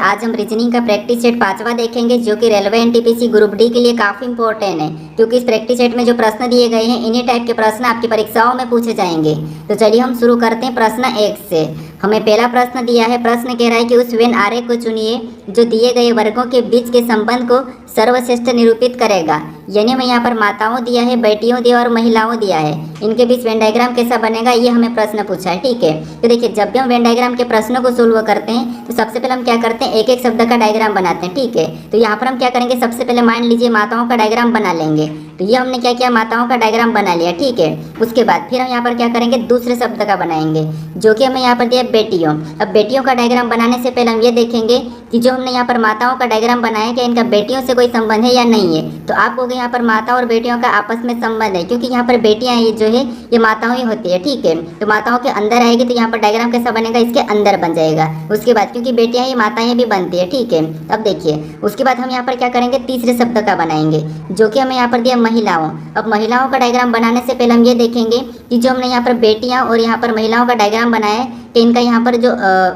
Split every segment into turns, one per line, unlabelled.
आज हम रीजनिंग का प्रैक्टिस सेट 5वां देखेंगे जो कि रेलवे एनटीपीसी ग्रुप डी के लिए काफ़ी इंपॉर्टेंट है, क्योंकि इस प्रैक्टिस सेट में जो प्रश्न दिए गए हैं इन्हीं टाइप के प्रश्न आपकी परीक्षाओं में पूछे जाएंगे। तो चलिए हम शुरू करते हैं प्रश्न 1 से। हमें पहला प्रश्न दिया है, प्रश्न कह रहा है कि उस वेन आरेख को चुनिए जो दिए गए वर्गों के बीच के संबंध को सर्वश्रेष्ठ निरूपित करेगा। यानी हमें यहाँ पर माताओं दिया है, बेटियों दिया और महिलाओं दिया है, इनके बीच वेन डायग्राम कैसा बनेगा ये हमें प्रश्न पूछा है। ठीक है, तो देखिए जब भी हम वेन डायग्राम के प्रश्नों को सोल्व करते हैं तो सबसे पहले हम क्या करते हैं, एक एक शब्द का डायग्राम बनाते हैं। ठीक है, तो यहाँ पर हम क्या करेंगे, सबसे पहले मान लीजिए माताओं का डायग्राम बना लेंगे। तो ये हमने क्या किया, माताओं का डायग्राम बना लिया। ठीक है, उसके बाद फिर हम यहाँ पर क्या करेंगे, दूसरे शब्द का बनाएंगे जो कि हमें यहाँ पर दिया बेटियों। अब बेटियों का डायग्राम बनाने से पहले हम ये देखेंगे कि जो हमने यहाँ पर माताओं का डायग्राम बनाया क्या इनका बेटियों से कोई संबंध है या नहीं है। तो आप कहोगे यहाँ पर माता और बेटियों का आपस में संबंध है, क्योंकि यहाँ पर बेटियाँ ये जो है ये माताओं ही होती है। ठीक है, तो माताओं के अंदर आएगी तो यहाँ पर डायग्राम कैसा बनेगा, इसके अंदर बन जाएगा। उसके बाद क्योंकि बेटियाँ ही माताएं भी बनती है। ठीक है, अब देखिए उसके बाद हम यहाँ पर क्या करेंगे, तीसरे शब्द का बनाएंगे जो कि हमें यहाँ पर दिया महिलाओं। अब महिलाओं का डायग्राम बनाने से पहले हम ये देखेंगे कि जो हमने यहाँ पर बेटियाँ और यहाँ पर महिलाओं का डायग्राम बनाया है कि इनका यहाँ पर जो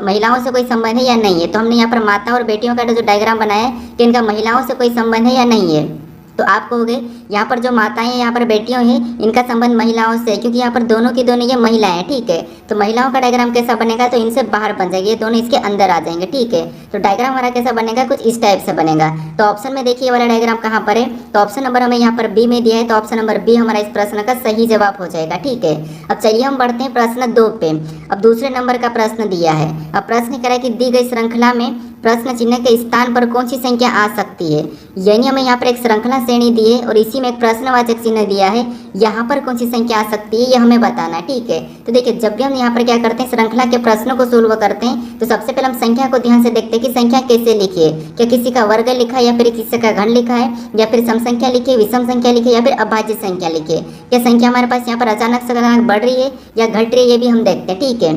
महिलाओं से कोई संबंध है या नहीं है। तो हमने यहाँ पर माता और बेटियों का जो डायग्राम बनाया है कि इनका महिलाओं से कोई संबंध है या नहीं है। तो आप कहोगे यहाँ पर जो माताएं हैं, यहाँ पर बेटियों हैं, इनका संबंध महिलाओं से है, क्योंकि यहाँ पर दोनों की दोनों ये महिलाएं हैं। ठीक है, तो महिलाओं का डायग्राम कैसा बनेगा, तो इनसे बाहर बन जाएगी, ये दोनों इसके अंदर आ जाएंगे। ठीक है, तो डायग्राम हमारा कैसा बनेगा, कुछ इस टाइप से बनेगा। तो ऑप्शन में देखिए वाला डायग्राम कहाँ पर है, तो ऑप्शन नंबर हमें यहाँ पर बी में दिया है, तो ऑप्शन नंबर बी हमारा इस प्रश्न का सही जवाब हो जाएगा। ठीक है, अब चलिए हम बढ़ते हैं प्रश्न 2 पे। अब दूसरे नंबर का प्रश्न दिया है। अब प्रश्न कह रहा है कि दी गई श्रृंखला में प्रश्न चिन्ह के स्थान पर कौन सी संख्या आ सकती है। यानी हमें यहाँ पर एक श्रृंखला श्रेणी दी है और इसी में एक प्रश्नवाचक चिन्ह दिया है, यहाँ पर कौन सी संख्या आ सकती है ये हमें बताना है। ठीक है, तो देखिए जब भी हम यहाँ पर क्या करते हैं, श्रृंखला के प्रश्नों को सोल्व करते हैं तो सबसे पहले हम संख्या को ध्यान से देखते हैं कि संख्या कैसे लिखी है। क्या किसी का वर्ग लिखा है या फिर किसी का घन लिखा है या फिर सम संख्या लिखी है, विषम संख्या लिखी है या फिर अभाज्य संख्या लिखी है। क्या संख्या हमारे पास यहाँ पर अचानक से बढ़ रही है या घट रही है, ये भी हम देखते हैं। ठीक है,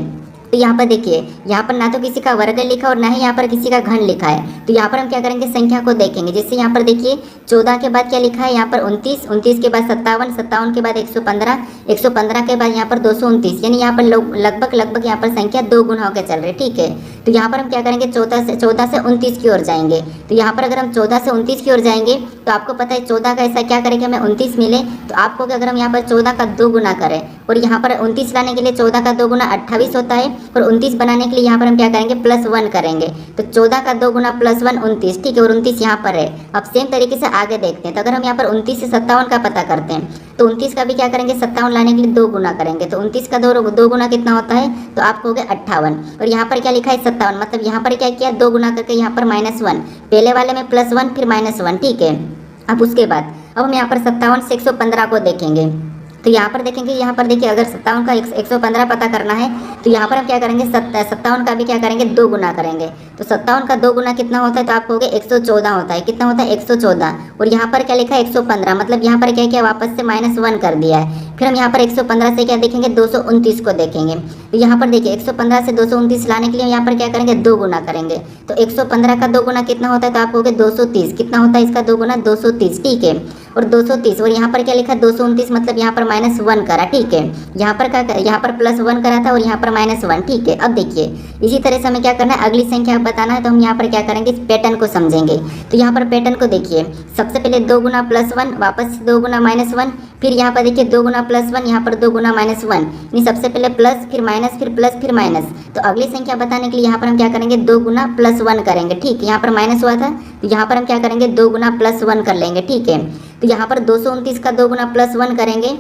तो यहाँ पर देखिए यहाँ पर ना तो किसी का वर्ग लिखा और ना ही यहाँ पर किसी का घन लिखा है। तो यहाँ पर हम क्या करेंगे, संख्या को देखेंगे। जैसे यहाँ पर देखिए 14 के बाद क्या लिखा है, यहाँ पर 29, 29 के बाद 57, 57 के बाद 115, 115 के बाद यहाँ पर 229, यानी यहाँ पर लगभग यहाँ पर संख्या 2 गुना होकर चल रही है। ठीक है, तो यहाँ पर हम क्या करेंगे, 14 से 29 की ओर जाएंगे। तो यहाँ पर अगर हम 14 से 29 की ओर जाएंगे तो आपको पता है 14 का ऐसा क्या करेंगे, हमें 29 मिले। तो आपको अगर हम यहाँ पर 14 का 2 गुना करें और यहाँ पर 29 लाने के लिए 14 का 2 गुना 28 होता है और 29 बनाने के लिए यहाँ पर हम क्या करेंगे, +1 करेंगे। तो 14 का 2 गुना +1 29। ठीक है, और 29 यहाँ पर है। अब सेम तरीके से आगे देखते हैं। तो अगर हम यहाँ पर 29 से 57 का पता करते हैं तो 29 का भी क्या करेंगे, 57 लाने के लिए 2 गुना करेंगे। तो 29 का 2 गुना कितना होता है, तो आप कहोगे 58। और यहाँ पर क्या लिखा है, 57, मतलब यहाँ पर क्या किया, 2 गुना करके यहाँ पर -1, पहले वाले में +1 फिर -1। ठीक है, अब उसके बाद अब हम यहाँ पर 57 से 115 को देखेंगे। तो यहाँ पर देखेंगे, यहाँ पर देखिए अगर 57 का 115 पता करना है तो यहाँ पर हम क्या करेंगे, 57 का भी क्या करेंगे, 2 गुना करेंगे। तो 57 का 2 गुना कितना होता है, तो आप कहोगे 114 होता है। कितना होता है, 114। और यहाँ पर क्या लिखा है, 115, मतलब यहाँ पर क्या किया, वापस से -1 कर दिया है। फिर हम यहाँ पर 115 से क्या देखेंगे, 229 को देखेंगे। तो यहाँ पर देखिए 115 से 229 लाने के लिए यहाँ पर क्या करेंगे, 2 गुना करेंगे। तो 115 का 2 गुना कितना होता है, तो आप कहोगे 230। कितना होता है इसका 2 गुना, 230। ठीक है, और 230 और यहाँ पर क्या लिखा, 229, मतलब यहाँ पर -1 करा। ठीक है, यहाँ पर +1 करा था और यहाँ पर -1। ठीक है, अब देखिए इसी तरह से हमें क्या करना है, अगली संख्या बताना है। तो हम यहाँ पर क्या करेंगे, इस पैटर्न को समझेंगे। तो यहाँ पर पैटर्न को देखिए, सबसे पहले 2 गुना +1, वापस 2 गुना -1, फिर यहाँ पर देखिए 2 गुना +1, यहाँ पर 2 गुना -1, यानी सबसे पहले प्लस फिर माइनस फिर प्लस फिर माइनस। तो अगली संख्या बताने के लिए यहाँ पर हम क्या करेंगे, 2 गुना +1 करेंगे। ठीक है, यहाँ पर माइनस हुआ था तो यहाँ पर हम क्या करेंगे, 2 गुना +1 कर लेंगे। ठीक है, तो यहाँ पर 229 का 2 गुना +1 करेंगे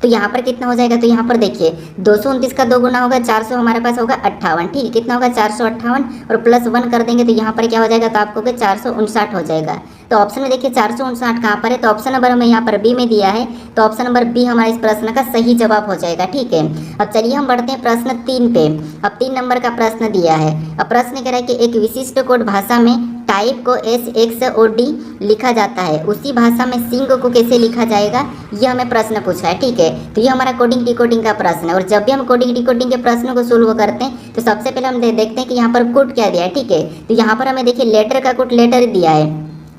तो यहाँ पर कितना हो जाएगा, तो यहाँ पर देखिए 229 का 2 गुना होगा 400, हमारे पास होगा 58। ठीक है, कितना होगा, 458 और +1 कर देंगे तो यहाँ पर क्या हो जाएगा, तो आपको 459 हो जाएगा। तो ऑप्शन में देखिए 459 कहाँ पर है, तो ऑप्शन नंबर हमें यहाँ पर बी में दिया है। तो ऑप्शन नंबर बी हमारा इस प्रश्न का सही जवाब हो जाएगा। ठीक है, अब चलिए हम बढ़ते हैं प्रश्न 3 पे। अब 3 नंबर का प्रश्न दिया है। अब प्रश्न कह रहा है कि एक विशिष्ट कोड भाषा में टाइप को SXOD लिखा जाता है, उसी भाषा में सिंग को कैसे लिखा जाएगा, ये हमें प्रश्न पूछा है। ठीक है, तो ये हमारा कोडिंग डिकोडिंग का प्रश्न है। और जब भी हम कोडिंग डिकोडिंग के प्रश्नों को सोल्व करते हैं तो सबसे पहले हम देखते हैं कि यहाँ पर कोड क्या दिया है। ठीक है, तो यहाँ पर हमें देखिए लेटर का कोड लेटर दिया है।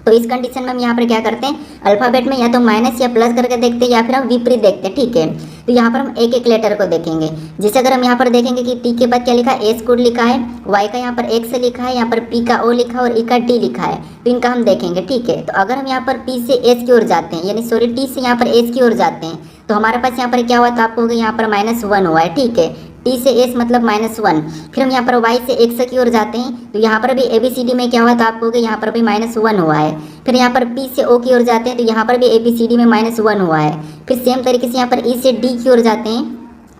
तो इस कंडीशन में हम यहाँ पर क्या करते हैं, अल्फाबेट में या तो माइनस या प्लस करके देखते हैं या फिर हम विपरीत देखते हैं, ठीक है। तो यहाँ पर हम एक एक लेटर को देखेंगे। जैसे अगर हम यहाँ पर देखेंगे कि टी के बाद क्या लिखा है, एस कोड लिखा है, वाई का यहाँ पर एक्स लिखा है, यहाँ पर पी का ओ लिखा है और ई का डी लिखा है, तो इनका हम देखेंगे, ठीक है। तो अगर हम यहाँ पर पी से एस की ओर जाते हैं, यानी सॉरी टी से यहाँ पर एस की ओर जाते हैं, तो हमारे पास यहाँ पर क्या हुआ, तो आपको यहाँ पर -1 हुआ है, ठीक है। टी से एस मतलब -1। फिर हम यहाँ पर वाई से एक्स की ओर जाते हैं, तो यहाँ पर भी ABCD में क्या हुआ, तो आपको यहाँ पर भी -1 हुआ है। फिर यहाँ पर पी से ओ की ओर जाते हैं, तो यहाँ पर भी ABCD में -1 हुआ है। फिर सेम तरीके से यहाँ पर ई से डी की ओर जाते हैं,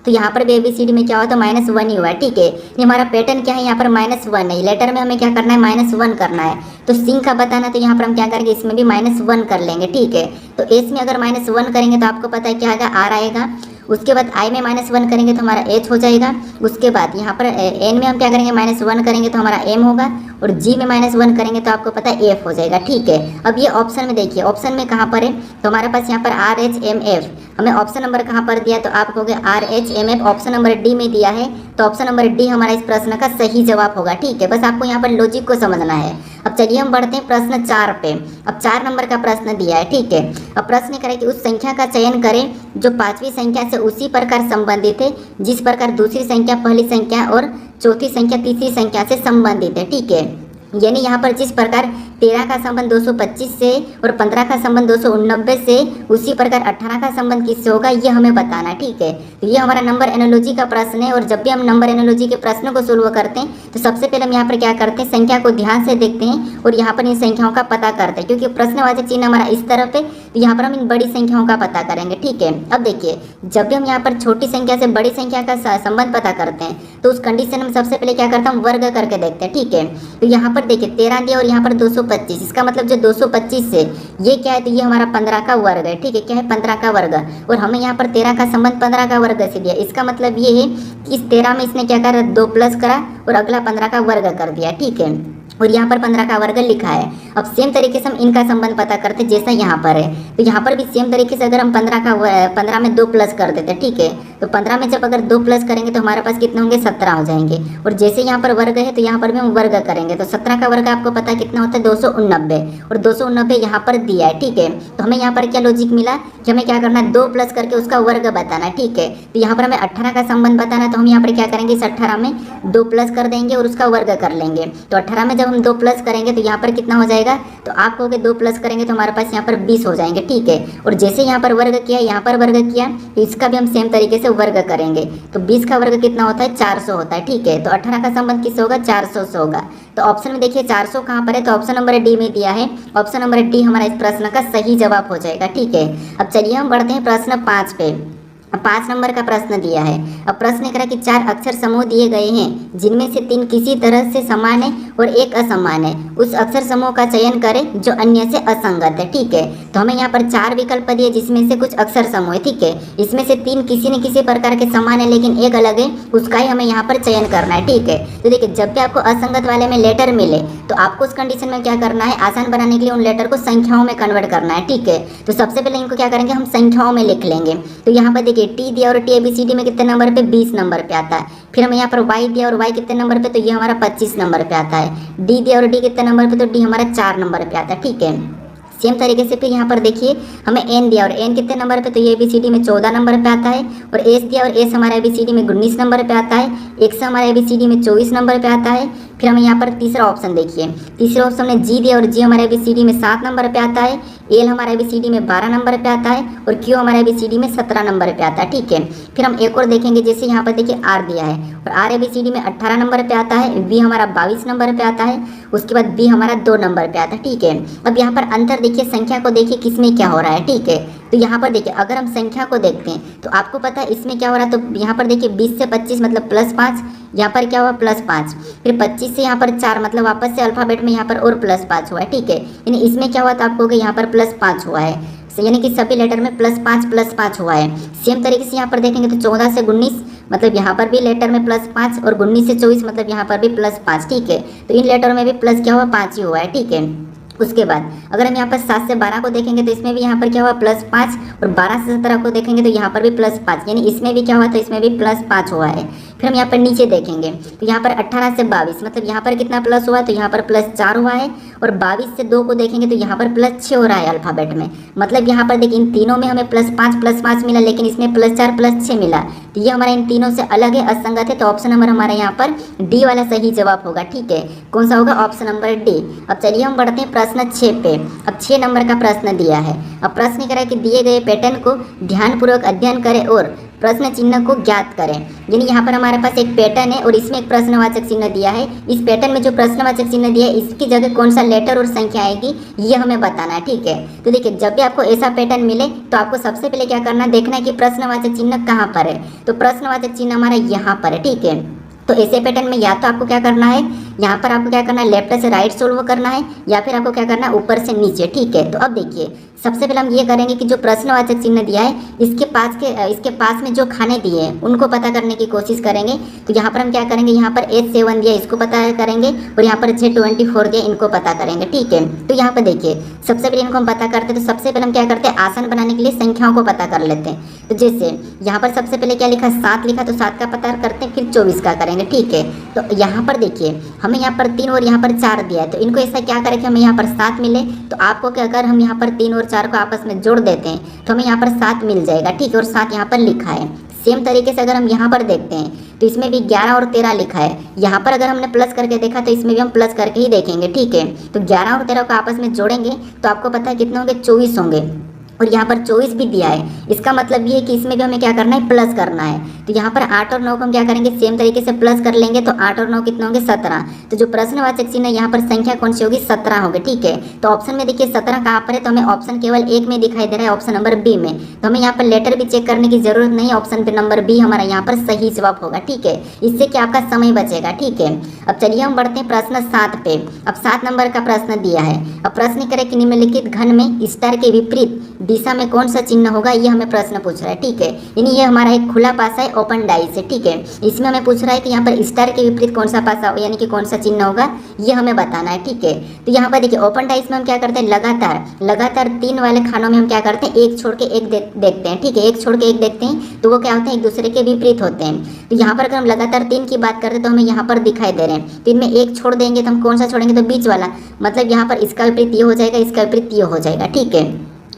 तो यहाँ पर भी ABCD में क्या हुआ, तो -1 ही हुआ है, ठीक है। ये हमारा पैटर्न क्या है, यहाँ पर -1 है, लेटर में हमें क्या करना है, -1 करना है। तो सिंह का बताना, तो यहाँ पर हम क्या करेंगे, इसमें भी -1 कर लेंगे, ठीक है। तो एस में अगर -1 करेंगे तो आपको पता है क्या आएगा, आर आएगा। उसके बाद आई में -1 करेंगे तो हमारा एच हो जाएगा। उसके बाद यहाँ पर एन में हम क्या करेंगे, -1 करेंगे तो हमारा एम होगा, और जी में -1 करेंगे तो आपको पता है एफ हो जाएगा, ठीक है। अब ये ऑप्शन में देखिए, ऑप्शन में कहाँ पर है, तो हमारे पास यहाँ पर RHMF, हमें ऑप्शन नंबर कहाँ पर दिया, तो आप कहोगे RHMF ऑप्शन नंबर डी में दिया है, तो ऑप्शन नंबर डी हमारा इस प्रश्न का सही जवाब होगा, ठीक है। बस आपको यहाँ पर लॉजिक को समझना है। अब चलिए हम बढ़ते हैं प्रश्न 4 पे। अब 4 नंबर का प्रश्न दिया है, ठीक है। अब प्रश्न करें कि उस संख्या का चयन करें जो 5वीं संख्या से उसी प्रकार संबंधित है जिस प्रकार दूसरी संख्या पहली संख्या और चौथी संख्या तीसरी संख्या से संबंधित है, ठीक है। यानी यहाँ पर जिस प्रकार 13 का संबंध 225 से और 15 का संबंध 289 से, उसी प्रकार 18 का संबंध किससे होगा, ये हमें बताना है, ठीक है। तो ये हमारा नंबर एनालॉजी का प्रश्न है, और जब भी हम नंबर एनालॉजी के प्रश्नों को सोल्व करते हैं तो सबसे पहले हम यहाँ पर क्या करते हैं, संख्या को ध्यान से देखते हैं और यहाँ पर इन संख्याओं का पता करते हैं, क्योंकि प्रश्नवाचक चिन्ह हमारा इस तरफ है, तो यहाँ पर हम इन बड़ी संख्याओं का पता करेंगे, ठीक है। अब देखिए, जब भी हम यहाँ पर छोटी संख्या से बड़ी संख्या का संबंध पता करते हैं तो उस कंडीशन में सबसे पहले क्या करते हैं, हम वर्ग करके देखते हैं, ठीक है। तो यहाँ पर देखिए 13 दिया और यहाँ पर 225, इसका मतलब जो 225 से ये क्या है, तो ये हमारा 15 का वर्ग है, ठीक है। क्या है, 15 का वर्ग, और हमें यहाँ पर 13 का संबंध 15 का वर्ग से दिया। इसका मतलब ये है कि इस 13 में इसने क्या करा, 2 प्लस करा और अगला 15 का वर्ग कर दिया, ठीक है। और यहाँ पर 15 का वर्ग लिखा है। अब सेम तरीके से हम इनका संबंध पता करते जैसा यहाँ पर है, तो यहाँ पर भी सेम तरीके से अगर हम 15 में 2 प्लस कर देते, ठीक है। तो 15 में जब अगर 2 प्लस करेंगे तो हमारे पास कितने होंगे, 17 हो जाएंगे। और जैसे यहाँ पर वर्ग है तो यहाँ पर भी हम वर्ग करेंगे, तो 17 का वर्ग आपको पता है कितना होता है, 289, और 289 यहाँ पर दिया है, ठीक है। तो हमें यहाँ पर क्या लॉजिक मिला कि हमें क्या करना है, 2 प्लस करके उसका वर्ग बताना है, ठीक है। तो यहाँ पर हमें 18 का संबंध बताना है, तो हम यहाँ पर क्या करेंगे, इस 18 में 2 प्लस कर देंगे और उसका वर्ग कर लेंगे। तो 18 में जब हम 2 प्लस करेंगे तो यहाँ पर कितना हो जाएगा, तो आप कहोगे 2 प्लस करेंगे तो हमारे पास यहाँ पर 20 हो जाएंगे, ठीक है। और जैसे यहाँ पर वर्ग किया, यहाँ पर वर्ग किया, तो इसका भी हम सेम तरीके से वर्ग करेंगे। तो 20 का वर्ग कितना होता है, 400 होता है, ठीक है। तो 18 का संबंध किससे होगा, 400 से होगा। तो ऑप्शन में देखिए 400 कहाँ पर है, तो ऑप्शन नंबर डी में दिया है। ऑप्शन नंबर डी हमारा इस प्रश्न का सही जवाब हो जाएगा, ठीक है। अब चलिए हम बढ़ते हैं प्रश्न 5 पे। 5 नंबर का प्रश्न दिया है। अब प्रश्न करा कि 4 अक्षर समूह दिए गए हैं जिनमें से 3 किसी तरह से समान है और एक असमान है। उस अक्षर समूह का चयन करें जो अन्य से असंगत है, ठीक है। तो हमें यहाँ पर 4 विकल्प दिए जिसमें से कुछ अक्षर समूह है, ठीक है। इसमें से 3 किसी न किसी प्रकार के समान है लेकिन एक अलग है, उसका ही हमें यहाँ पर चयन करना है, ठीक है। तो देखिए, जब भी आपको असंगत वाले में लेटर मिले तो आपको उस कंडीशन में क्या करना है, आसान बनाने के लिए उन लेटर को संख्याओं में कन्वर्ट करना है, ठीक है। तो सबसे पहले इनको क्या करेंगे, हम संख्याओं में लिख लेंगे। तो यहाँ पर देखिए टी दिया और टी ABCD में कितने नंबर पे, 20 नंबर पे आता है। फिर हमें यहाँ पर वाई दिया और वाई कितने नंबर पे, तो ये हमारा 25 नंबर पे आता है। डी दिया और डी कितने नंबर पे, तो डी हमारा 4 नंबर पे आता है, ठीक है। सेम तरीके से फिर यहाँ पर देखिए हमें एन दिया और एन कितने नंबर पे, तो ये ABCD में 14 नंबर पे आता है। और एस दिया और एस हमारे ABCD में 19 नंबर पे आता है। एक्स हमारे ABCD में 24 नंबर पे आता है। फिर हमें यहाँ पर तीसरा ऑप्शन देखिए, तीसरे ऑप्शन में जी दिया और जी हमारे ABCD में 7 नंबर पे आता है। एल हमारे ABCD में 12 नंबर पे आता है और क्यू हमारे ABCD में 17 नंबर पे आता है, ठीक है। फिर हम एक और देखेंगे, जैसे यहाँ पर देखिए आर दिया है और आर ABCD में 18 नंबर पे आता है। वी हमारा 22 नंबर पे आता है। उसके बाद बी हमारा 2 नंबर पे आता है, ठीक है। अब यहाँ पर अंतर देखिए, संख्या को देखिए किसमें क्या हो रहा है, ठीक है। तो यहाँ पर देखिए अगर हम संख्या को देखते हैं तो आपको पता है इसमें क्या हो रहा है, तो यहाँ पर देखिए 20 से 25 मतलब +5, यहाँ पर क्या हुआ +5, फिर 25 से यहाँ पर 4 मतलब वापस से अल्फाबेट में यहाँ पर और +5 हुआ है, ठीक है। यानी इसमें क्या हुआ, तो आपको यहाँ पर +5 हुआ है, यानी कि सभी लेटर में +5 हुआ है। सेम तरीके से यहाँ पर देखेंगे तो 14 से 19 मतलब यहाँ पर भी लेटर में +5 और 19 से 24 मतलब यहाँ पर भी +5, ठीक है। तो इन लेटर में भी प्लस क्या हुआ, 5 ही हुआ है, ठीक है। उसके बाद अगर हम यहाँ पर 7 से 12 को देखेंगे तो इसमें भी यहाँ पर क्या हुआ +5 और 12 से 17 को देखेंगे तो यहाँ पर भी +5, यानी इसमें भी क्या हुआ, तो इसमें भी +5 हुआ है। फिर हम यहाँ पर नीचे देखेंगे तो यहाँ पर 18 से 22 मतलब यहाँ पर कितना प्लस हुआ है, तो यहाँ पर +4 हुआ है। और 22 से 2 को देखेंगे तो यहाँ पर +6 हो रहा है अल्फ़ाबेट में। मतलब यहाँ पर देखिए इन तीनों में हमें +5 मिला, लेकिन इसमें +4 +6 मिला। तो ये हमारा इन तीनों से अलग है, असंगत है। तो ऑप्शन नंबर हमारा यहाँ पर डी वाला सही जवाब होगा। ठीक है, कौन सा होगा? Option number D. अब चलिए हम बढ़ते हैं प्रश्न 6 पे। अब 6 नंबर का प्रश्न दिया है। अब प्रश्न कह रहा है कि दिए गए पैटर्न को ध्यानपूर्वक अध्ययन करें और प्रश्न चिन्ह को ज्ञात करें। यानी यहाँ पर हमारे पास एक पैटर्न है और इसमें एक प्रश्नवाचक चिन्ह दिया है। इस पैटर्न में जो प्रश्नवाचक चिन्ह दिया है इसकी जगह कौन सा लेटर और संख्या आएगी ये हमें बताना है। ठीक है, तो देखिए जब भी आपको ऐसा पैटर्न मिले तो आपको सबसे पहले क्या करना है, देखना है कि प्रश्नवाचक चिन्ह कहाँ पर है। तो प्रश्नवाचक चिन्ह हमारा यहाँ पर है। ठीक है, तो ऐसे पैटर्न में या तो आपको क्या करना है, यहाँ पर आपको क्या करना है, लेफ्ट से राइट सोल्व करना है, या फिर आपको क्या करना है, ऊपर से नीचे। ठीक है, तो अब देखिए सबसे पहले हम ये करेंगे कि जो प्रश्नवाचक चिन्ह दिया है इसके पास में जो खाने दिए हैं उनको पता करने की कोशिश करेंगे। तो यहाँ पर हम क्या करेंगे, यहाँ पर H7 दिया इसको पता करेंगे और यहाँ पर J24 दिया इनको पता करेंगे। ठीक है, तो यहाँ पर देखिए सबसे पहले इनको हम पता करते हैं। तो सबसे पहले हम क्या करते हैं, आसान बनाने के लिए संख्याओं को पता कर लेते हैं। तो जैसे यहाँ पर सबसे पहले क्या लिखा, 7 लिखा, तो 7 का पता करते हैं, फिर 24 का करेंगे। ठीक है, तो यहाँ पर देखिए हमें यहाँ पर 3 और यहाँ पर 4 दिया है। तो इनको ऐसा क्या करें कि हमें यहाँ पर 7 मिले। तो आपको क्या, अगर हम यहाँ पर 3 और 4 को आपस में जोड़ देते हैं तो हमें यहाँ पर 7 मिल जाएगा। ठीक है, और 7 यहाँ पर लिखा है। सेम तरीके से अगर हम यहाँ पर देखते हैं तो इसमें भी 11 और 13 लिखा है। यहाँ पर अगर हमने प्लस करके देखा तो इसमें भी हम प्लस करके ही देखेंगे। ठीक है, तो 11 और 13 को आपस में जोड़ेंगे तो आपको पता है कितने होंगे, 24 होंगे। और यहाँ पर 24 भी दिया है, इसका मतलब ये है कि इसमें भी हमें क्या करना है, प्लस करना है। तो यहाँ पर 8 और 9 को हम क्या करेंगे, सेम तरीके से प्लस कर लेंगे। तो 8 और 9 कितने होंगे, 17। तो जो प्रश्नवाचक चिन्ह है यहाँ पर संख्या कौन सी होगी, 17 होगी। ठीक है, तो ऑप्शन में देखिए 17 कहाँ पर है, तो हमें ऑप्शन केवल एक में दिखाई दे रहा है, ऑप्शन नंबर बी में। तो हमें यहाँ पर लेटर भी चेक करने की जरूरत नहीं है, ऑप्शन पे नंबर बी हमारा यहाँ पर सही जवाब होगा। ठीक है, इससे क्या आपका समय बचेगा। ठीक है, अब चलिए हम बढ़ते हैं प्रश्न 7 पे। अब 7 नंबर का प्रश्न दिया है। अब प्रश्न करें कि निम्नलिखित घन में स्टार के विपरीत दिशा में कौन सा चिन्ह होगा, ये हमें प्रश्न पूछ रहा है। ठीक है, यानी ये हमारा एक खुला पासा है, ओपन डाइस है। ठीक है, इसमें हमें पूछ रहा है कि यहाँ पर स्टार के विपरीत कौन सा पासा होगा, यानी कि कौन सा चिन्ह होगा, ये हमें बताना है। ठीक है, तो यहाँ पर देखिए ओपन डाइस में हम क्या करते हैं, लगातार 3 वाले खानों में हम क्या करते हैं, एक छोड़ के एक देखते हैं। ठीक है, एक छोड़ के एक देखते हैं तो वो क्या होते हैं, एक दूसरे के विपरीत होते हैं। तो यहाँ पर अगर हम लगातार 3 की बात करते हैं तो हमें यहाँ पर दिखाई दे रहे हैं। तो इनमें एक छोड़ देंगे तो हम कौन सा छोड़ेंगे, तो बीच वाला। मतलब यहाँ पर इसका विपरीत ये हो जाएगा, इसका विपरीत ये हो जाएगा। ठीक है,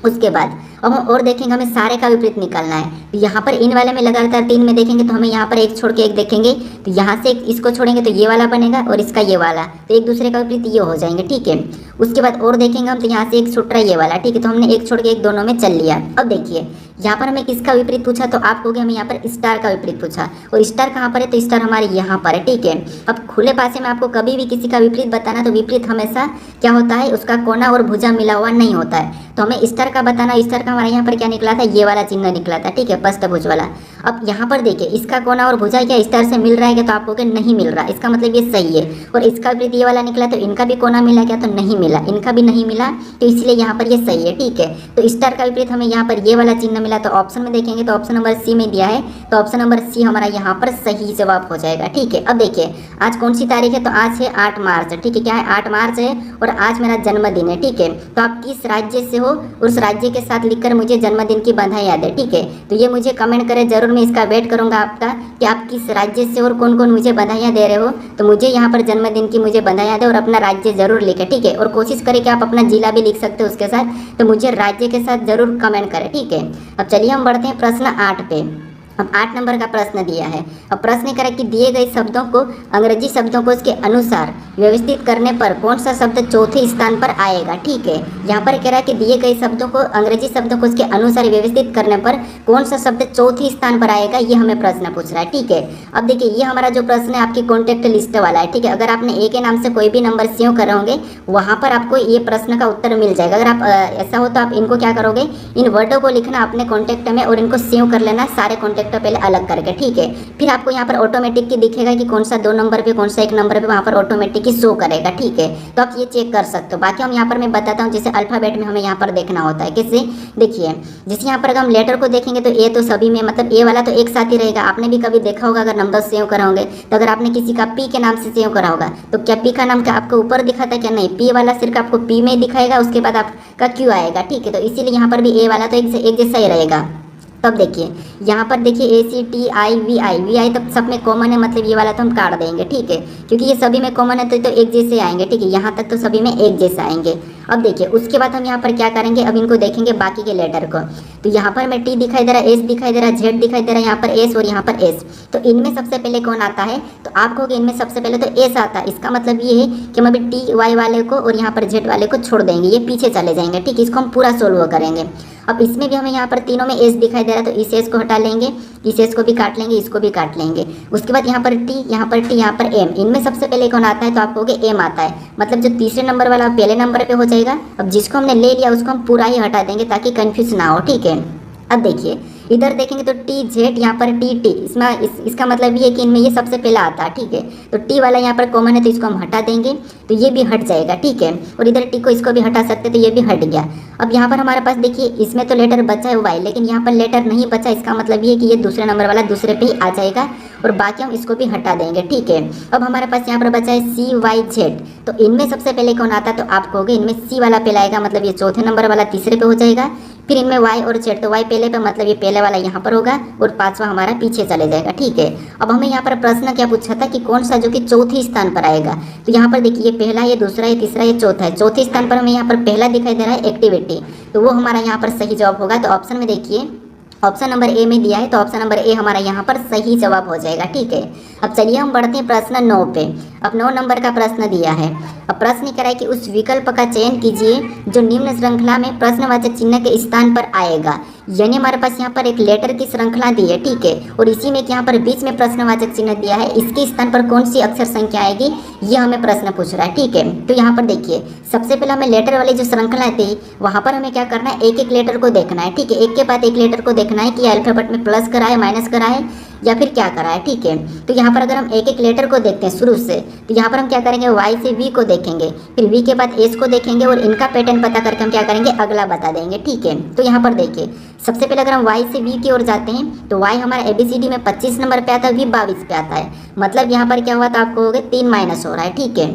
उसके बाद अब हम और देखेंगे, हमें सारे का विपरीत निकालना है। तो यहाँ पर इन वाले में लगातार 3 में देखेंगे तो हमें यहाँ पर एक छोड़ के एक देखेंगे। तो यहाँ से इसको छोड़ेंगे तो ये वाला बनेगा और इसका ये वाला, तो एक दूसरे का विपरीत ये हो जाएंगे। ठीक है, उसके बाद और देखेंगे हम तो यहाँ से एक छूट रहा है ये वाला। ठीक है, तो हमने एक छोड़ के एक दोनों में चल लिया। अब देखिए यहाँ पर हमें किसका विपरीत पूछा, तो आप कहोगे हमें यहाँ पर स्टार का विपरीत पूछा। और स्टार कहाँ पर है, तो स्टार हमारे यहाँ पर है। ठीक है, अब खुले पासे में आपको कभी भी किसी का विपरीत बताना तो विपरीत हमेशा क्या होता है, उसका कोना और भुजा मिला हुआ नहीं होता है। तो हमें स्टार का बताना, स्टार का हमारे यहाँ पर क्या निकला था, ये वाला चिन्ह निकला था। ठीक है, पष्टभुज वाला। अब यहाँ पर देखिए इसका कोना और भुजा क्या स्टार से मिल रहा है क्या, तो आप कहोगे नहीं मिल रहा, इसका मतलब ये सही है। और इसका विपरीत ये वाला निकला तो इनका भी कोना मिला क्या, तो नहीं मिला, इनका भी नहीं मिला, तो इसलिए यहाँ पर ये सही है। ठीक है, तो स्टार का विपरीत हमें यहाँ पर ये वाला चिन्ह मिला। तो ऑप्शन में देखेंगे तो ऑप्शन नंबर सी में दिया है, तो ऑप्शन नंबर सी हमारा यहाँ पर सही जवाब हो जाएगा। ठीक है, अब देखिए आज कौन सी तारीख है, तो आज है 8 मार्च। ठीक है, क्या है, 8 मार्च है और आज मेरा जन्मदिन है। ठीक है, तो आप किस राज्य से हो उस राज्य के साथ लिखकर मुझे जन्मदिन की बधाई याद है। ठीक है, तो ये मुझे कमेंट करें जरूर, मैं इसका वेट करूंगा आपका कि आप किस राज्य से और कौन कौन मुझे बधाइयाँ दे रहे हो। तो मुझे यहाँ पर जन्मदिन की मुझे बधाइयाँ दे और अपना राज्य जरूर लिखें। ठीक है, और कोशिश करें कि आप अपना जिला भी लिख सकते हो उसके साथ, तो मुझे राज्य के साथ जरूर कमेंट करें। ठीक है, अब चलिए हम बढ़ते हैं प्रश्न 8 पे। अब 8 नंबर का प्रश्न दिया है। अब प्रश्न करें कि दिए गए शब्दों को अंग्रेजी शब्दों को इसके अनुसार व्यवस्थित करने पर कौन सा शब्द चौथे स्थान पर आएगा। ठीक है, यहाँ पर कह रहा है कि दिए गए शब्दों को अंग्रेजी शब्दों को इसके अनुसार व्यवस्थित करने पर कौन सा शब्द चौथे स्थान पर आएगा, ये हमें प्रश्न पूछ रहा है। ठीक है, अब देखिए ये हमारा जो प्रश्न है आपकी कॉन्टैक्ट लिस्ट वाला है। ठीक है, अगर आपने ए के नाम से कोई भी नंबर सेव कर होंगे वहाँ पर आपको ये प्रश्न का उत्तर मिल जाएगा। अगर आप ऐसा हो तो आप इनको क्या करोगे, इन वर्डों को लिखना अपने कॉन्टैक्ट में और इनको सेव कर लेना सारे कॉन्टैक्ट पहले अलग करके। ठीक है, फिर आपको यहाँ पर ऑटोमेटिक ही दिखेगा कि कौन सा 2 नंबर पे कौन सा 1 नंबर पे, वहाँ पर ऑटोमेटिक ही शो करेगा। ठीक है, तो आप ये चेक कर सकते हो। बाकी हम यहाँ पर मैं बताता हूँ, जैसे अल्फाबेट में हमें यहाँ पर देखना होता है कैसे, देखिए जैसे यहाँ पर अगर हम लेटर को देखेंगे तो ए तो सभी में, मतलब ए वाला तो एक साथ ही रहेगा। आपने भी कभी देखा होगा अगर नंबर सेव करा होंगे, तो अगर आपने किसी का पी के नाम से सेव करा होगा तो क्या पी का नाम क्या आपको ऊपर दिखाता है, क्या नहीं, पी वाला सिर्फ आपको पी में दिखाएगा, उसके बाद आपका क्यू आएगा। ठीक है, तो इसीलिए यहाँ पर भी ए वाला तो एक जैसा ही रहेगा। तो अब देखिए यहाँ पर देखिए ACTI VI तो सब में कॉमन है, मतलब ये वाला तो हम काट देंगे, ठीक है, क्योंकि ये सभी में कॉमन है तो एक जैसे आएंगे, ठीक है, यहाँ तक तो सभी में एक जैसे आएंगे। अब देखिए उसके बाद हम यहाँ पर क्या करेंगे, अब इनको देखेंगे बाकी के लेटर को। तो यहाँ पर हमें T दिखाई दे रहा है, S दिखाई दे रहा है, Z दिखाई दे रहा है, यहाँ पर S और यहाँ पर S। तो इनमें सबसे पहले कौन आता है, तो आप कहोगे इनमें सबसे पहले तो S आता है। इसका मतलब ये है कि हम अभी TY वाले को और यहाँ पर Z वाले को छोड़ देंगे, ये पीछे चले जाएंगे, ठीक है, इसको हम पूरा सोल्व करेंगे। अब इसमें भी हमें यहाँ पर तीनों में S दिखाई दे रहा है, तो इस S को हटा लेंगे, इस S को भी काट लेंगे, इसको भी काट लेंगे। उसके बाद यहाँ पर T, यहाँ पर T, यहाँ पर M, इनमें सबसे पहले कौन आता है, तो आप कहोगे M आता है, मतलब जो तीसरे नंबर वाला पहले नंबर पे हो जाएगा। अब जिसको हमने ले लिया उसको हम पूरा ही हटा देंगे ताकि कन्फ्यूज ना हो, ठीक है। अब देखिए इधर देखेंगे तो TZ, यहाँ पर TT, इसका मतलब ये है कि इनमें ये सबसे पहला आता है, ठीक है। तो T वाला यहाँ पर कॉमन है तो इसको हम हटा देंगे, तो ये भी हट जाएगा, ठीक है। और इधर T को इसको भी हटा सकते तो ये भी हट गया। अब यहाँ पर हमारे पास देखिए इसमें तो लेटर बचा है Y, लेकिन यहाँ पर लेटर नहीं बचा, इसका मतलब ये है कि ये दूसरे नंबर वाला दूसरे पे ही आ जाएगा और बाकी हम इसको भी हटा देंगे, ठीक है। अब हमारे पास यहाँ पर बचा है CYZ, तो इनमें सबसे पहले कौन आता है, तो आप कहोगे इनमें C वाला पहले आएगा, मतलब ये चौथे नंबर वाला तीसरे पे हो जाएगा। फिर इनमें Y और Z, तो Y पहले पे मतलब ये पहले वाला यहाँ पर होगा और पांचवा हमारा पीछे चले जाएगा, ठीक है। अब हमें यहाँ पर प्रश्न क्या पूछा था कि कौन सा जो कि चौथे स्थान पर आएगा। तो यहाँ पर देखिए ये पहला, ये दूसरा, ये तीसरा, ये चौथा है। चौथे स्थान पर हमें यहाँ पर पहला दिखाई दे रहा है एक्टिविटी, तो वो हमारा यहाँ पर सही जवाब होगा। तो ऑप्शन में देखिए ऑप्शन नंबर ए में दिया है, तो ऑप्शन नंबर ए हमारा यहाँ पर सही जवाब हो जाएगा, ठीक है। अब चलिए हम बढ़ते हैं प्रश्न 9 पे। अब 9 नंबर का प्रश्न दिया है। अब प्रश्न कह रहा है कि उस विकल्प का चयन कीजिए जो निम्न श्रृंखला में प्रश्नवाचक चिन्ह के स्थान पर आएगा। यानी हमारे पास यहाँ पर एक लेटर की श्रृंखला दी है, ठीक है, और इसी में यहाँ पर बीच में प्रश्नवाचक चिन्ह दिया है, इसके स्थान पर कौन सी अक्षर संख्या आएगी, ये हमें प्रश्न पूछ रहा है, ठीक है। तो यहाँ पर देखिए सबसे पहले हमें लेटर वाली जो श्रृंखला थी वहाँ पर हमें क्या करना है, एक एक लेटर को देखना है, ठीक है, एक के बाद एक लेटर को देखना है कि अल्फाबेट में प्लस करा है, माइनस करा है या फिर क्या करा है, ठीक है। तो यहाँ पर अगर हम एक एक लेटर को देखते हैं शुरू से, तो यहाँ पर हम क्या करेंगे, Y से V को देखेंगे, फिर V के बाद S को देखेंगे और इनका पैटर्न पता करके हम क्या करेंगे, अगला बता देंगे, ठीक है। तो यहाँ पर देखिए सबसे पहले अगर हम Y से V की ओर जाते हैं तो Y हमारा ABCD में 25 नंबर पे आता है, V 22 पे आता है, मतलब यहाँ पर क्या हुआ, तो आपको हो गए 3 माइनस हो रहा है, ठीक है।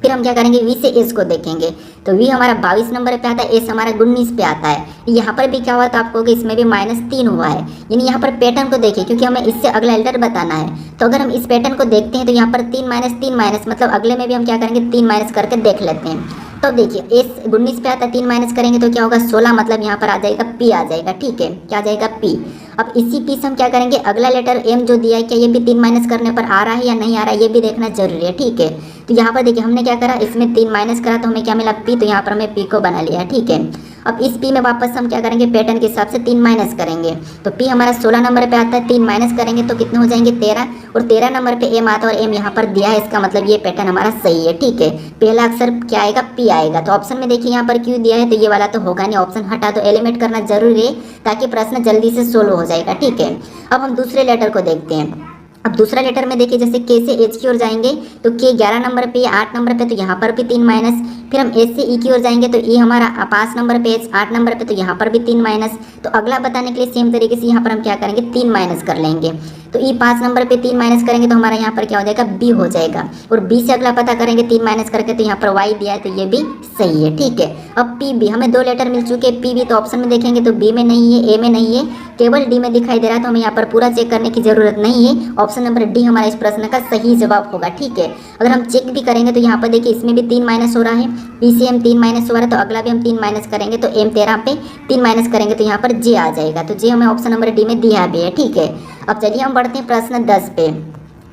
फिर हम क्या करेंगे, V से S को देखेंगे, तो V हमारा 22 नंबर पे आता है, S हमारा 19 पे आता है। यहाँ पर भी क्या हुआ, तो आपको इसमें भी -3 हुआ है। यानी यहाँ पर पैटर्न को देखिए, क्योंकि हमें इससे अगला लेटर बताना है। तो अगर हम इस पैटर्न को देखते हैं तो यहाँ पर 3 माइनस मतलब अगले में भी हम क्या करेंगे, 3 माइनस करके देख लेते हैं। तो देखिए S 19 पे आता है, 3 माइनस करेंगे तो क्या होगा, 16, मतलब यहाँ पर आ जाएगा P आ जाएगा, ठीक है, क्या आ जाएगा P। अब इसी P से हम क्या करेंगे, अगला लेटर M जो दिया है क्या ये भी 3 माइनस करने पर आ रहा है या नहीं आ रहा है, ये भी देखना जरूरी है, ठीक है। तो यहाँ पर देखिए हमने क्या करा, इसमें 3 माइनस करा तो हमें क्या मिला P, तो यहाँ पर हमें P को बना लिया, ठीक है। अब इस P में वापस हम क्या करेंगे, पैटर्न के हिसाब से 3 माइनस करेंगे, तो P हमारा 16 नंबर पे आता है, 3 माइनस करेंगे तो कितने हो जाएंगे, 13, और 13 नंबर पे M आता है और M यहाँ पर दिया है, इसका मतलब ये पैटर्न हमारा सही है, ठीक है। पहला अक्षर क्या आएगा, P आएगा। तो ऑप्शन में देखिए यहाँ पर क्यों दिया है, तो ये वाला तो होगा नहीं, ऑप्शन हटा दो, एलिमिनेट करना जरूरी है ताकि प्रश्न जल्दी से सोल्व हो जाएगा, ठीक है। अब हम दूसरे लेटर को देखते हैं। अब दूसरा लेटर में देखिए जैसे K से H की ओर जाएंगे तो K 11 नंबर पे, 8 नंबर पे, तो यहाँ पर भी 3 माइनस। फिर हम S से E की ओर जाएंगे तो E हमारा 5 नंबर पे, H 8 नंबर पे, तो यहाँ पर भी 3 माइनस। तो अगला बताने के लिए सेम तरीके से यहाँ पर हम क्या करेंगे, 3 माइनस कर लेंगे। तो E 5 नंबर पे 3 माइनस करेंगे तो हमारा यहाँ पर क्या हो जाएगा, B हो जाएगा। और B से अगला पता करेंगे 3 माइनस करके, तो यहाँ पर Y दिया है तो ये भी सही है, ठीक है। अब PB हमें 2 लेटर मिल चुके हैं, PB तो ऑप्शन में देखेंगे तो B में नहीं है, A में नहीं है, केवल D में दिखाई दे रहा है, तो हमें यहाँ पर पूरा चेक करने की जरूरत नहीं है। ऑप्शन नंबर D हमारा इस प्रश्न का सही जवाब होगा, ठीक है। अगर हम चेक भी करेंगे तो यहाँ पर देखिए इसमें भी 3 माइनस हो रहा है, P से M 3 माइनस हो रहा है, तो अगला भी हम 3 माइनस करेंगे तो M 13 पे 3 माइनस करेंगे तो यहाँ पर J आ जाएगा। तो J हमें ऑप्शन नंबर D में दिया भी है, ठीक है। अब चलिए हम बढ़ते हैं प्रश्न 10 पे।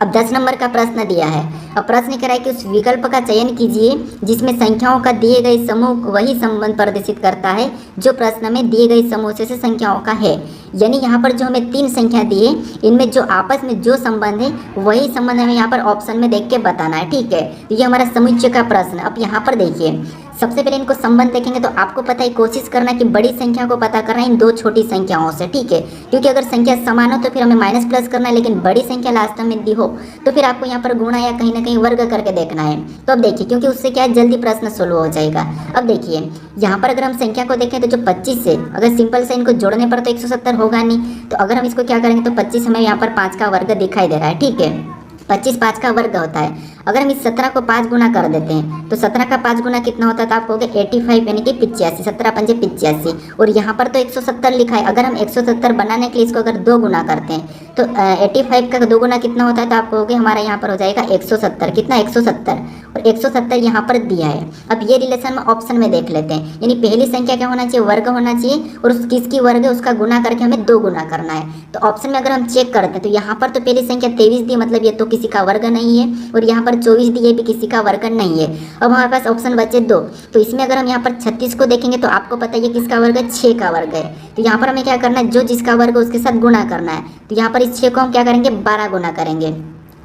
अब 10 नंबर का प्रश्न दिया है। अब प्रश्न कह रहा है कि उस विकल्प का चयन कीजिए जिसमें संख्याओं का दिए गए समूह वही संबंध प्रदर्शित करता है जो प्रश्न में दिए गए समूह से संख्याओं का है। यानी यहाँ पर जो हमें 3 संख्या दी है, इनमें जो आपस में जो संबंध है वही संबंध हमें यहाँ पर ऑप्शन में देख के बताना है, ठीक है। तो ये हमारा समुच्चय का प्रश्न। अब यहाँ पर देखिए सबसे पहले इनको संबंध देखेंगे तो आपको पता है, कोशिश करना कि बड़ी संख्या को पता करना है इन 2 छोटी संख्याओं से, ठीक है। क्योंकि अगर संख्या समान हो तो फिर हमें माइनस प्लस करना है, लेकिन बड़ी संख्या लास्ट में दी हो तो फिर आपको यहाँ पर गुणा या कहीं ना कहीं वर्ग करके देखना है। तो अब देखिए क्योंकि उससे क्या है, जल्दी प्रश्न सोल्व हो जाएगा। अब देखिए यहाँ पर अगर हम संख्या को देखें तो जो 25 है, अगर सिंपल से इनको जोड़ने पर तो 170 होगा नहीं, तो अगर हम इसको क्या करेंगे तो 25 हमें यहाँ पर 5 का वर्ग दिखाई दे रहा है, ठीक है। 25 5 का वर्ग होता है। अगर हम इस 17 को 5 गुना कर देते हैं तो 17 का 5 गुना कितना होता है, तो आप कहोगे 85 यानी कि 85, 17 पंजे 85। और यहाँ पर तो 170 लिखा है, अगर हम 170 बनाने के लिए इसको अगर 2 गुना करते हैं तो 85 का 2 गुना कितना होता है, तो आप कहोगे हमारा यहाँ पर हो जाएगा 170। कितना, 170। और 170 यहाँ पर दिया है। अब ये रिलेशन में ऑप्शन में देख लेते हैं, यानी पहली संख्या क्या होना चाहिए, वर्ग होना चाहिए, और उस किसकी वर्ग है उसका गुना करके हमें 2 गुना करना है। तो ऑप्शन में अगर हम चेक करते हैं तो यहाँ पर तो पहली संख्या 23 दी, मतलब ये तो किसी का वर्ग नहीं है, और यहाँ पर 24 दी, ये भी किसी का वर्ग नहीं है। अब हमारे पास ऑप्शन बचे 2, तो इसमें अगर हम यहाँ पर 36 को देखेंगे तो आपको पता है ये किसका वर्ग है, 6 का वर्ग है। तो यहाँ पर हमें क्या करना है, जो जिसका वर्ग है उसके साथ गुना करना है। तो यहाँ पर इस 6 को हम क्या करेंगे, 12 गुना करेंगे।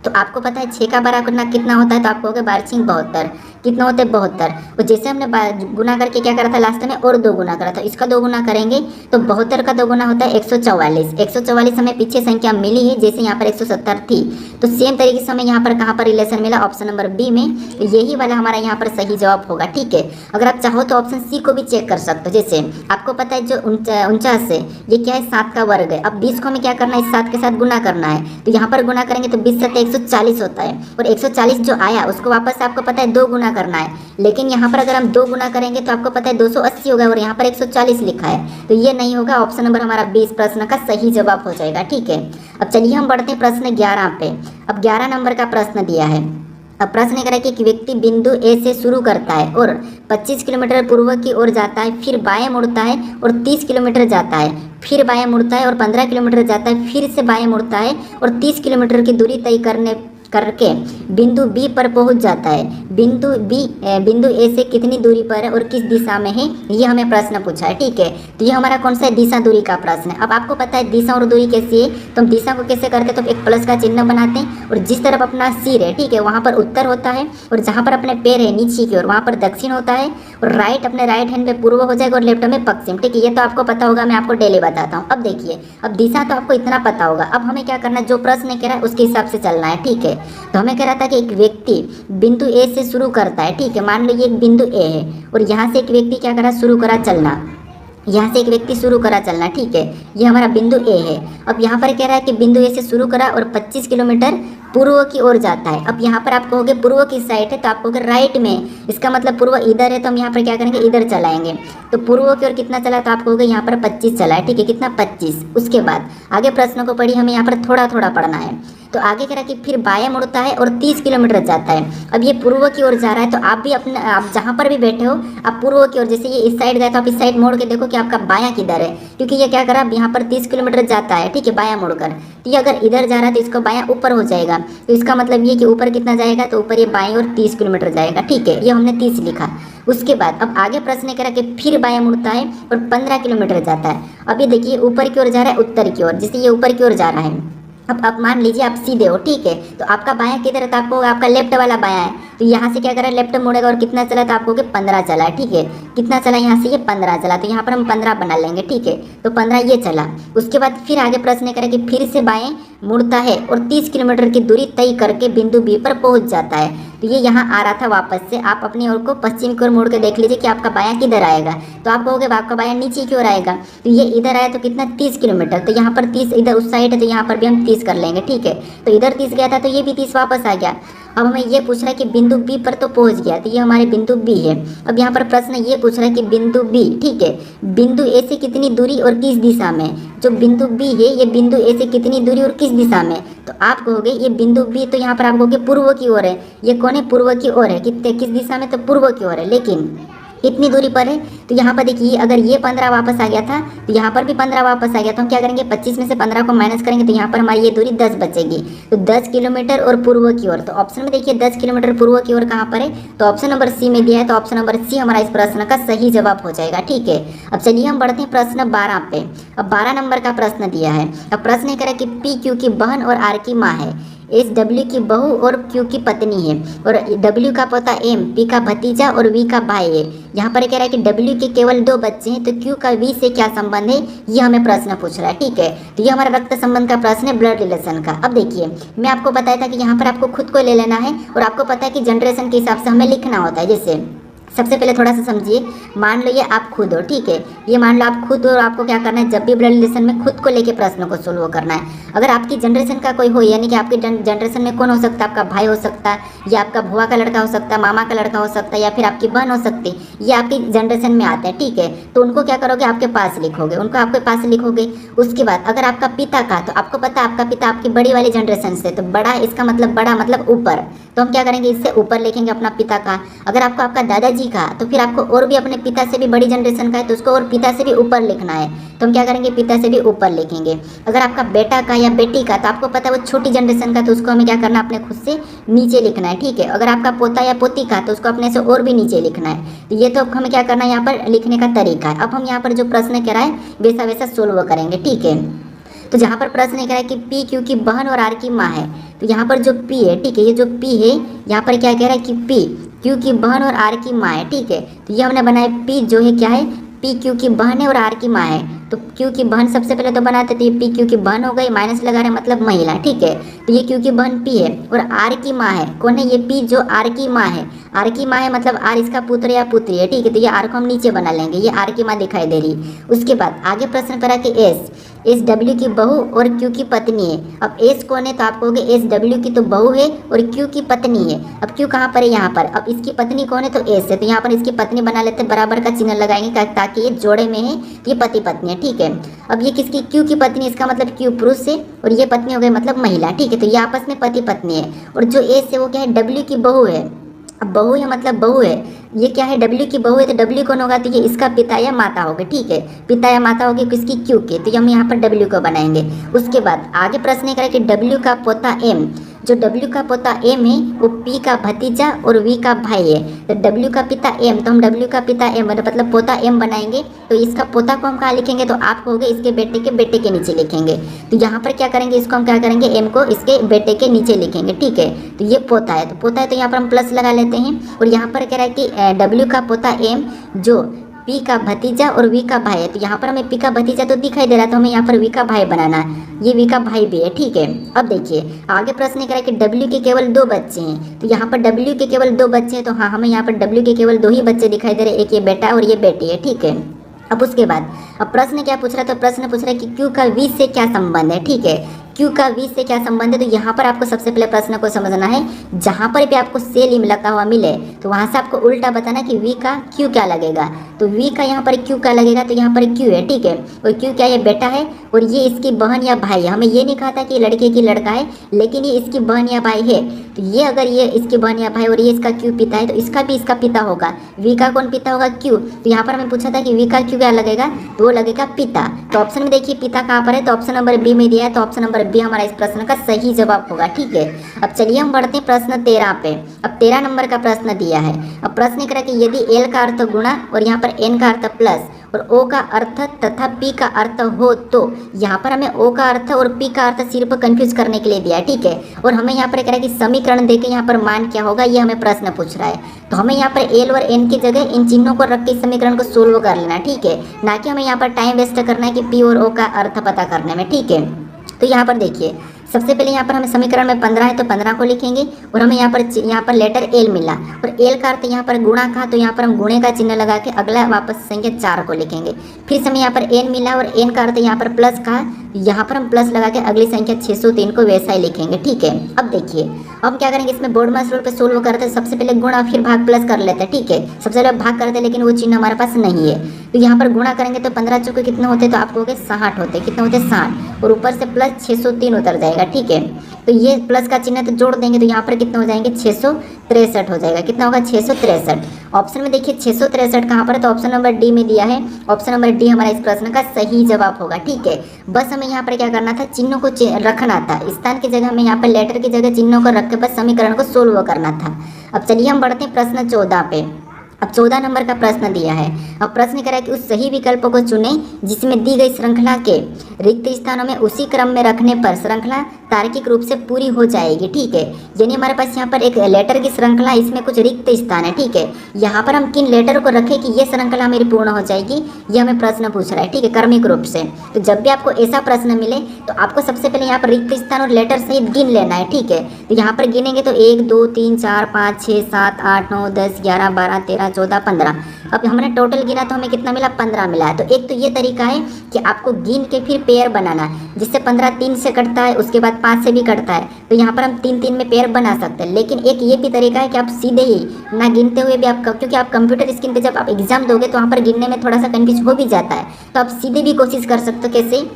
तो आपको पता है 6 का 12 गुना कितना होता है, तो आप कहोगे 12 6 72। कितना होता है, 72। और जैसे हमने गुना करके क्या करा था लास्ट में, और 2 गुना करा था, इसका 2 गुना करेंगे तो 72 का 2 गुना होता है 144। 144 हमें पीछे संख्या मिली है, जैसे यहाँ पर 170 थी, तो सेम तरीके से हमें यहाँ पर कहाँ पर रिलेशन मिला, ऑप्शन नंबर बी में। यही वाला हमारा यहाँ पर सही जवाब होगा। ठीक है, अगर आप चाहो तो ऑप्शन सी को भी चेक कर सकते हो। जैसे आपको पता है जो 49 है ये क्या है, 7 का वर्ग है। अब 20 को हमें क्या करना है, इस 7 के साथ गुना करना है, तो यहाँ पर गुना करेंगे तो 20 7 140 होता है, और 140 जो आया उसको वापस आपको पता है 2 गुना करना है। लेकिन यहाँ पर अगर हम 2 गुना करेंगे तो आपको पता है 280 होगा, और यहाँ पर 140 लिखा है, तो ये नहीं होगा। ऑप्शन नंबर हमारा 20 प्रश्न का सही जवाब हो जाएगा। ठीक है, अब चलिए हम बढ़ते हैं प्रश्न 11 पे। अब 11 नंबर का प्रश्न दिया है। अब प्रश्न कह रहा है कि एक व्यक्ति बिंदु ए से शुरू करता है और 25 किलोमीटर पूर्व की ओर जाता है, फिर बाएं मुड़ता है और 30 किलोमीटर जाता है, फिर बाएं मुड़ता है और 15 किलोमीटर जाता है, फिर से बाएं मुड़ता है और 30 किलोमीटर की दूरी तय करके बिंदु बी पर पहुंच जाता है। बिंदु ए से कितनी दूरी पर है और किस दिशा में है, ये हमें प्रश्न पूछा है। ठीक है, तो ये हमारा कौन सा है, दिशा दूरी का प्रश्न है। अब आपको पता है दिशा और दूरी कैसी है, तो हम दिशा को कैसे करते हैं, तो एक प्लस का चिन्ह बनाते हैं, और जिस तरफ अपना सिर है, ठीक है, वहाँ पर उत्तर होता है, और जहाँ पर अपने पैर है नीचे की ओर वहाँ पर दक्षिण होता है, और राइट अपने राइट हैंड पे पूर्व हो जाएगा और लेफ्ट में पश्चिम। ठीक है, ये तो आपको पता होगा, मैं आपको डेली बताता हूँ। अब देखिए, अब दिशा तो आपको इतना पता होगा, अब हमें क्या करना है, जो प्रश्न कह रहा है उसके हिसाब से चलना है। ठीक है, तो हमें कह रहा था कि एक व्यक्ति बिंदु ए से शुरू करता है। ठीक है, मान लो ये एक बिंदु ए है, और यहाँ से एक व्यक्ति क्या करा, शुरू करा चलना, यहाँ से एक व्यक्ति शुरू करा चलना। ठीक है, ये हमारा बिंदु ए है। अब यहाँ पर कह रहा है कि बिंदु ए से शुरू करा और 25 किलोमीटर पूर्व की ओर जाता है। अब यहाँ पर आप कहोगे पूर्व की साइड है, तो आप कहोगे राइट में, इसका मतलब पूर्व इधर है, तो हम यहाँ पर क्या करेंगे, इधर चलाएंगे। तो पूर्व की ओर कितना चला, तो आप कहोगे यहाँ पर 25 चला है। ठीक है, कितना, 25। उसके बाद आगे प्रश्नों को पढ़ी, हमें यहाँ पर थोड़ा थोड़ा पढ़ना है। तो आगे कह रहा है कि फिर बाएं मुड़ता है और 30 किलोमीटर जाता है। अब ये पूर्व की ओर जा रहा है, तो आप भी अपने, आप जहाँ पर भी बैठे हो आप पूर्व की ओर, जैसे ये इस साइड गए तो आप इस साइड मोड़ के देखो कि आपका बायां किधर है, क्योंकि ये क्या करा, यहाँ पर 30 किलोमीटर जाता है। ठीक है, बायां मुड़कर, तो ये अगर इधर जा रहा है तो इसको बायां ऊपर हो जाएगा, तो इसका मतलब ये कि ऊपर कितना जाएगा, तो ऊपर ये बाएं और 30 किलोमीटर जाएगा। ठीक है, ये हमने 30 लिखा। उसके बाद अब आगे प्रश्न कह रहा है कि फिर बायां मुड़ता है और 15 किलोमीटर जाता है। अब ये देखिए ऊपर की ओर जा रहा है, उत्तर की ओर, जैसे ये ऊपर की ओर जा रहा है। अब मान लीजिए आप सीधे हो, ठीक है, तो आपका बायां किधर है, तो आपको आपका लेफ्ट वाला बायां है, तो यहाँ से क्या करा, लेफ्ट मुड़ेगा और कितना चला, तो आपको 15 चला है। ठीक है, कितना चला, यहाँ से ये 15 चला, तो यहाँ पर हम 15 बना लेंगे। ठीक है, तो 15 ये चला। उसके बाद फिर आगे प्रश्न करें कि फिर से बाएं मुड़ता है और 30 किलोमीटर की दूरी तय करके बिंदु बी पर पहुंच जाता है। तो ये यहाँ आ रहा था वापस से, आप अपनी ओर को पश्चिम की ओर मुड़ के देख लीजिए कि आपका बायां किधर आएगा, तो आप कहोगे आपका बायां नीचे की ओर आएगा, तो ये इधर आया तो कितना, 30 किलोमीटर, तो यहाँ पर 30 इधर उस साइड है, तो यहाँ पर भी हम 30 कर लेंगे। ठीक है, तो इधर 30 गया था तो ये भी 30 वापस आ गया। अब हमें ये पूछ रहा है कि बिंदु बी पर तो पहुंच गया, तो ये हमारे बिंदु बी है। अब यहाँ पर प्रश्न ये पूछ रहा है कि बिंदु बी, ठीक है, बिंदु ए से कितनी दूरी और किस दिशा में। जो बिंदु बी है ये बिंदु ए से कितनी दूरी और किस दिशा में, तो आप कहोगे ये बिंदु बी, तो यहाँ पर आप कहोगे पूर्व की ओर है। ये कौन है, पूर्व की ओर है, कितने किस दिशा में, तो पूर्व की ओर है, लेकिन इतनी दूरी पर है। तो यहाँ पर देखिए अगर ये 15 वापस आ गया था तो यहाँ पर भी 15 वापस आ गया, तो हम क्या करेंगे, 25 में से 15 को माइनस करेंगे, तो यहाँ पर हमारी ये दूरी 10 बचेगी। तो 10 किलोमीटर और पूर्व की ओर, तो ऑप्शन में देखिए 10 किलोमीटर पूर्व की ओर कहाँ पर है, तो ऑप्शन नंबर सी में दिया है, तो ऑप्शन नंबर सी हमारा इस प्रश्न का सही जवाब हो जाएगा। ठीक है, अब चलिए हम बढ़ते हैं प्रश्न 12 पे। अब 12 नंबर का प्रश्न दिया है। अब प्रश्न ये कह रहा है कि पी क्यू की बहन और आर की माँ है, एस डब्ल्यू की बहू और क्यू की पत्नी है, और डब्ल्यू का पोता एम, पी का भतीजा और वी का भाई है। यहाँ पर कह रहा है कि डब्ल्यू के केवल 2 बच्चे हैं, तो क्यू का वी से क्या संबंध है, ये हमें प्रश्न पूछ रहा है। ठीक है, तो ये हमारा रक्त संबंध का प्रश्न है, ब्लड रिलेशन का। अब देखिए मैं आपको बताया था कि यहाँ पर आपको खुद को ले लेना है, और आपको पता है कि जनरेशन के हिसाब से हमें लिखना होता है। जैसे सबसे पहले थोड़ा सा समझिए, मान लो ये आप खुद हो, ठीक है, ये मान लो आप खुद हो और आपको क्या करना है, जब भी ब्लड रिलेशन में खुद को लेके प्रश्नों को सोल्व करना है। अगर आपकी जनरेशन का कोई हो, यानी कि आपकी जनरेशन में कौन हो सकता है, आपका भाई हो सकता है, या आपका बुआ का लड़का हो सकता है, मामा का लड़का हो सकता है, या फिर आपकी बहन हो सकती है, ये आपकी जनरेशन में आते हैं, ठीक है। तो उनको क्या करोगे, आपके पास लिखोगे, उनको आपके पास लिखोगे। उसके बाद अगर आपका पिता का, तो आपको पता है आपका पिता आपकी बड़ी वाली जनरेशन से, तो बड़ा इसका मतलब बड़ा मतलब ऊपर, तो हम क्या करेंगे, इससे ऊपर लिखेंगे अपना पिता का। अगर आपको आपका दादाजी का, तो फिर आपको और भी अपने पिता से भी बड़ी जनरेशन का है, तो उसको और पिता से भी ऊपर लिखना है, तो हम क्या करेंगे, पिता से भी ऊपर लिखेंगे। अगर आपका बेटा का या बेटी का, तो आपको पता है वो छोटी जनरेशन का, तो उसको हमें क्या करना है, अपने खुद से नीचे लिखना है, ठीक है। अगर आपका पोता या पोती का, तो उसको अपने से और भी नीचे लिखना है। तो ये तो हमें क्या करना है, यहाँ पर लिखने का तरीका है। अब हम यहाँ पर जो प्रश्न कह रहा है वैसा वैसा सोल्व करेंगे, ठीक है। तो जहाँ पर प्रश्न कह रहा है कि पी क्यू की बहन और आर की माँ है, तो यहाँ पर जो पी है, ठीक है, ये जो पी है यहाँ पर क्या कह रहा है कि पी क्यू की बहन और आर की माँ है, ठीक है। तो ये हमने बनाया, पी जो है क्या है, पी क्यू की बहन है और आर की माँ है। तो क्यू की बहन सबसे पहले तो बनाते, तो ये पी क्यू की बहन हो गई, माइनस लगा रहे मतलब महिला, ठीक है। तो ये क्यू की बहन पी है और आर की माँ है, कौन है, ये पी जो आर की माँ है। आर की माँ है मतलब आर इसका पुत्र या पुत्री है, ठीक है। तो ये आर को हम नीचे बना लेंगे, ये आर की माँ दिखाई दे रही। उसके बाद आगे प्रश्न करा कि एस डब्ल्यू की बहू और क्यू की पत्नी है। अब एस कौन है, तो आप कहोगे एस डब्ल्यू की तो बहू है और क्यू की पत्नी है। अब क्यू कहाँ पर है, यहाँ पर। अब इसकी पत्नी कौन है, तो एस है, तो यहाँ पर इसकी पत्नी बना लेते हैं, बराबर का चिन्ह लगाएंगे ताकि ये जोड़े में है, तो ये पति पत्नी है, ठीक है। अब ये किसकी, क्यू की पत्नी, इसका मतलब क्यू पुरुष है और ये पत्नी हो गई मतलब महिला, ठीक है। तो ये आपस में पति पत्नी है। और जो एस है वो क्या है, डब्ल्यू की बहू है। अब बहू है मतलब बहू है, ये क्या है, डब्ल्यू की बहू है, तो डब्ल्यू कौन होगा, तो ये इसका पिता या माता होगा, ठीक है। पिता या माता होगी किसकी, क्यू के, तो हम यहाँ पर डब्ल्यू को बनाएंगे। उसके बाद आगे प्रश्न ये करें कि डब्ल्यू का पोता एम, जो डब्ल्यू का पोता एम है वो पी का भतीजा और वी का भाई है। तो डब्ल्यू का पिता एम, तो हम डब्ल्यू का पिता एम मतलब पोता एम बनाएंगे। तो इसका पोता को हम कहाँ लिखेंगे, तो आप कहोगे इसके बेटे के नीचे लिखेंगे। तो यहाँ पर क्या करेंगे, इसको हम क्या करेंगे, एम को इसके बेटे के नीचे लिखेंगे, ठीक है। तो ये पोता है, तो पोता है तो यहाँ पर हम प्लस लगा लेते हैं। और यहाँ पर कह रहा है कि डब्ल्यू का पोता एम जो पी का भतीजा और वी का भाई है। तो यहाँ पर हमें पी का भतीजा तो दिखाई दे रहा है, तो हमें यहाँ पर वी का भाई बनाना है, ये वी का भाई भी है, ठीक है। अब देखिए आगे प्रश्न कह रहा है कि डब्ल्यू के केवल 2 बच्चे हैं। तो यहाँ पर डब्ल्यू के केवल 2 बच्चे हैं, तो हाँ हमें यहाँ पर डब्ल्यू के केवल 2 ही बच्चे दिखाई दे रहे हैं, एक ये बेटा और ये बेटी है, ठीक है। अब उसके बाद अब प्रश्न क्या पूछ रहा है, तो प्रश्न पूछ रहा है कि क्यू का वी से क्या संबंध है, ठीक है। क्यू का वी से क्या संबंध है, तो यहाँ पर आपको सबसे पहले प्रश्न को समझना है, जहाँ पर भी आपको से लिम लगा हुआ मिले तो वहाँ से आपको उल्टा बताना कि वी का क्यू क्या लगेगा। तो वी का यहाँ पर क्यू क्या लगेगा, तो यहाँ पर क्यू है, ठीक है। और क्यू क्या, ये बेटा है और ये इसकी बहन या भाई है। हमें ये नहीं कहा था कि लड़के की लड़का है, लेकिन ये इसकी बहन या भाई है। तो ये अगर ये इसकी बहन या भाई और ये इसका क्यू पिता है, तो इसका भी इसका पिता होगा। वी का कौन पिता होगा, क्यू। तो यहाँ पर हमें पूछा था कि वी का क्यू क्या लगेगा, तो वो लगेगा पिता। तो ऑप्शन में देखिए पिता कहाँ पर है, तो ऑप्शन नंबर बी में दिया है, तो ऑप्शन नंबर बी हमारा इस प्रश्न का सही जवाब होगा, ठीक है। अब चलिए हम बढ़ते हैं प्रश्न 13 पे। अब 13 नंबर का प्रश्न दिया है। अब प्रश्न करा कि यदि एल का अर्थ गुणा और यहाँ पर एन का अर्थ प्लस और ओ का अर्थ तथा पी का अर्थ हो, तो यहाँ पर हमें ओ का अर्थ और पी का अर्थ सिर्फ कंफ्यूज करने के लिए दिया है, ठीक है। और हमें यहाँ पर कह रहा है कि समीकरण देके यहाँ पर मान क्या होगा, ये हमें प्रश्न पूछ रहा है। तो हमें यहाँ पर एल और एन की जगह इन चिन्हों को रख के समीकरण को सोल्व कर लेना, ठीक है। ना कि हमें यहाँ पर टाइम वेस्ट करना है कि पी और ओ का अर्थ पता करने में, ठीक है। तो यहाँ पर देखिए सबसे पहले यहाँ पर हमें समीकरण में 15 है, तो 15 को लिखेंगे। और हमें यहाँ पर लेटर एल मिला और एल का अर्थ यहाँ पर गुणा का, तो यहाँ पर हम गुणे का चिन्ह लगा के अगला वापस संख्या 4 को लिखेंगे। फिर से हमें यहाँ पर एन मिला और एन का अर्थ यहाँ पर प्लस का, यहाँ पर हम प्लस लगा के अगली संख्या 603 को वैसा ही लिखेंगे, ठीक है। अब देखिए अब क्या करेंगे, इसमें बोर्ड मास रूल पे सोल्व करते हैं। सबसे पहले गुणा फिर भाग प्लस कर लेते हैं, ठीक है। सबसे पहले भाग करते हैं लेकिन वो चिन्ह हमारे पास नहीं है। तो यहाँ पर गुणा करेंगे तो 15 चौके कितने होते, तो आपको हो गए 60 होते, कितने होते 60, और ऊपर से प्लस 603 उतर जाएगा, ठीक है। तो ये प्लस का चिन्ह तो जोड़ देंगे तो यहाँ पर कितने हो जाएंगे, 663 हो जाएगा। कितना होगा, 663। ऑप्शन में देखिए 663 कहाँ पर है, तो ऑप्शन नंबर डी में दिया है। ऑप्शन नंबर डी हमारा इस प्रश्न का सही जवाब होगा, ठीक है। बस हमें यहाँ पर क्या करना था, चिन्हों को रखना था, स्थान की जगह हमें यहाँ पर लेटर की जगह चिन्हों को रख के बस समीकरण को सोल्व करना था। अब चलिए हम बढ़ते हैं प्रश्न 14 पे। अब 14 नंबर का प्रश्न दिया है। अब प्रश्न कह रहा है कि उस सही विकल्प को चुनें जिसमें दी गई श्रृंखला के रिक्त स्थानों में उसी क्रम में रखने पर श्रृंखला तार्किक रूप से पूरी हो जाएगी। ठीक है, यानी हमारे पास यहाँ पर एक लेटर की श्रृंखला, इसमें कुछ रिक्त स्थान है। ठीक है, यहाँ पर हम किन लेटर को रखें कि ये श्रृंखला मेरी पूर्ण हो जाएगी, ये हमें प्रश्न पूछ रहा है। ठीक है, क्रमिक रूप से। तो जब भी आपको ऐसा प्रश्न मिले तो आपको सबसे पहले यहाँ पर रिक्त स्थान और लेटर सहित गिन लेना है। ठीक है, तो यहाँ पर गिनेंगे तो 1 2 3 4 5 6 7 8 9 10 11 12 13 14 15। अब हमने टोटल गिना तो हमें कितना मिला, 15 मिला है। तो एक तो ये तरीका है कि आपको गिन के फिर पेयर बनाना है, जिससे 15 3 से कटता है, उसके बाद 5 से भी कटता है। तो यहाँ पर हम 3 3 में पेयर बना सकते हैं। लेकिन एक ये भी तरीका है कि आप सीधे ही ना गिनते हुए भी आप, क्योंकि आप कंप्यूटर स्क्रीन पे जब आप एग्जाम दोगे तो वहाँ पर गिनने में थोड़ा सा कन्फ्यूज हो भी जाता है, तो आप सीधे भी कोशिश कर सकते हो। कैसे,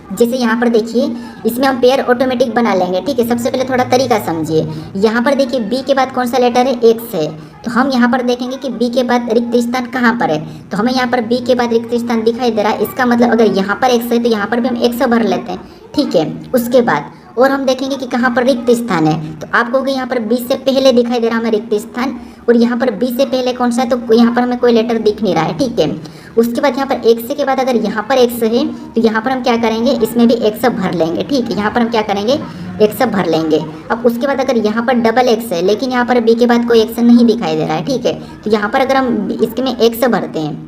जैसे यहाँ पर देखिए, इसमें हम पेयर ऑटोमेटिक बना लेंगे। ठीक है, सबसे पहले थोड़ा तरीका समझिए। यहाँ पर देखिए बी के बाद कौन सा लेटर है, एक्स है। तो हम यहाँ पर देखेंगे कि बी के बाद रिक्त स्थान कहाँ पर है। तो हमें यहाँ पर बी के बाद रिक्त स्थान दिखाई दे रहा है, इसका मतलब अगर यहाँ पर एक्स है तो यहाँ पर भी हम एक्स भर लेते हैं। ठीक है, उसके बाद और हम देखेंगे कि कहाँ पर रिक्त स्थान है। तो आप कहोगे यहाँ पर बी से पहले दिखाई दे रहा है हमें रिक्त स्थान, और यहाँ पर बी से पहले कौन सा है, तो यहाँ पर हमें कोई लेटर दिख नहीं रहा है। ठीक है, उसके बाद यहाँ पर एक्स के बाद अगर यहाँ पर एक्स है तो यहाँ पर हम क्या करेंगे, इसमें भी एक्स भर लेंगे। ठीक है, यहाँ पर हम क्या करेंगे, एक्स भर लेंगे। अब उसके बाद अगर यहाँ पर डबल एक्स है, लेकिन यहाँ पर बी के बाद कोई एक्स नहीं दिखाई दे रहा है। ठीक है, तो यहाँ पर अगर हम इसके में एक्स भरते हैं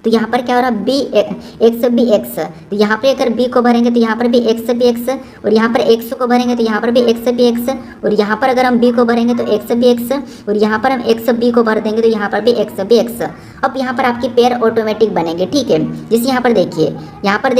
तो यहाँ पर क्या हो रहा है, बी एक्स बी एक्स। तो यहाँ पर अगर बी को भरेंगे तो यहाँ पर भी एक्स बी एक्स, और यहाँ पर एक्स को भरेंगे तो यहाँ पर भी एक्स बी एक्स, और यहाँ पर अगर हम बी को भरेंगे तो एक्स बी एक्स, और यहाँ पर हम एक्स बी को भर देंगे तो यहाँ पर भी एक्स बी एक्स। अब यहाँ पर आपकी पेयर ऑटोमेटिक बनेंगे। ठीक है, जैसे यहाँ पर देखिए, यहाँ पर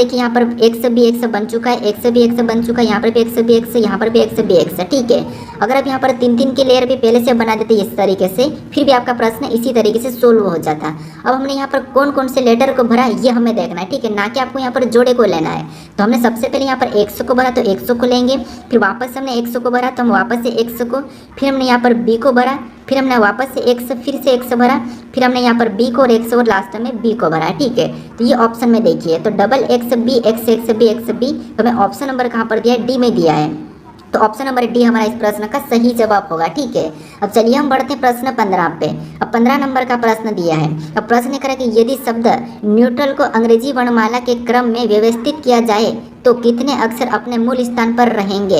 एक्स बी एक्स बन चुका है, एक्स बी एक्स बन चुका है, यहाँ पर भी एक्स बी एक्स, यहाँ पर भी एक्स बी एक्स। ठीक है, अगर आप यहाँ पर 3 3 के लेयर भी पहले से बना देते इस तरीके से, फिर भी आपका प्रश्न इसी तरीके से सोल्व हो जाता। अब हमने यहाँ पर कौन कौन से लेटर को भरा ये हमें देखना है। ठीक है, ना कि आपको यहाँ पर जोड़े को लेना है। तो हमने सबसे पहले यहाँ पर 100 को भरा तो 100 को लेंगे, फिर वापस हमने 100 को भरा तो हम वापस से 100 को, फिर हमने यहाँ पर बी को भरा, फिर हमने वापस से 100 फिर से 100 भरा, फिर हमने यहाँ पर बी को और 100 और लास्ट में बी को भरा। ठीक है, तो ये ऑप्शन में देखिए, तो double X B X X B X B, तो हमें ऑप्शन नंबर कहाँ पर दिया है, डी में दिया है। तो ऑप्शन नंबर डी हमारा इस प्रश्न का सही जवाब होगा। ठीक है, अब चलिए हम बढ़ते हैं प्रश्न 15 पे। अब 15 नंबर का प्रश्न दिया है। अब प्रश्न करें कि यदि शब्द न्यूट्रल को अंग्रेजी वर्णमाला के क्रम में व्यवस्थित किया जाए तो कितने अक्षर अपने मूल स्थान पर रहेंगे।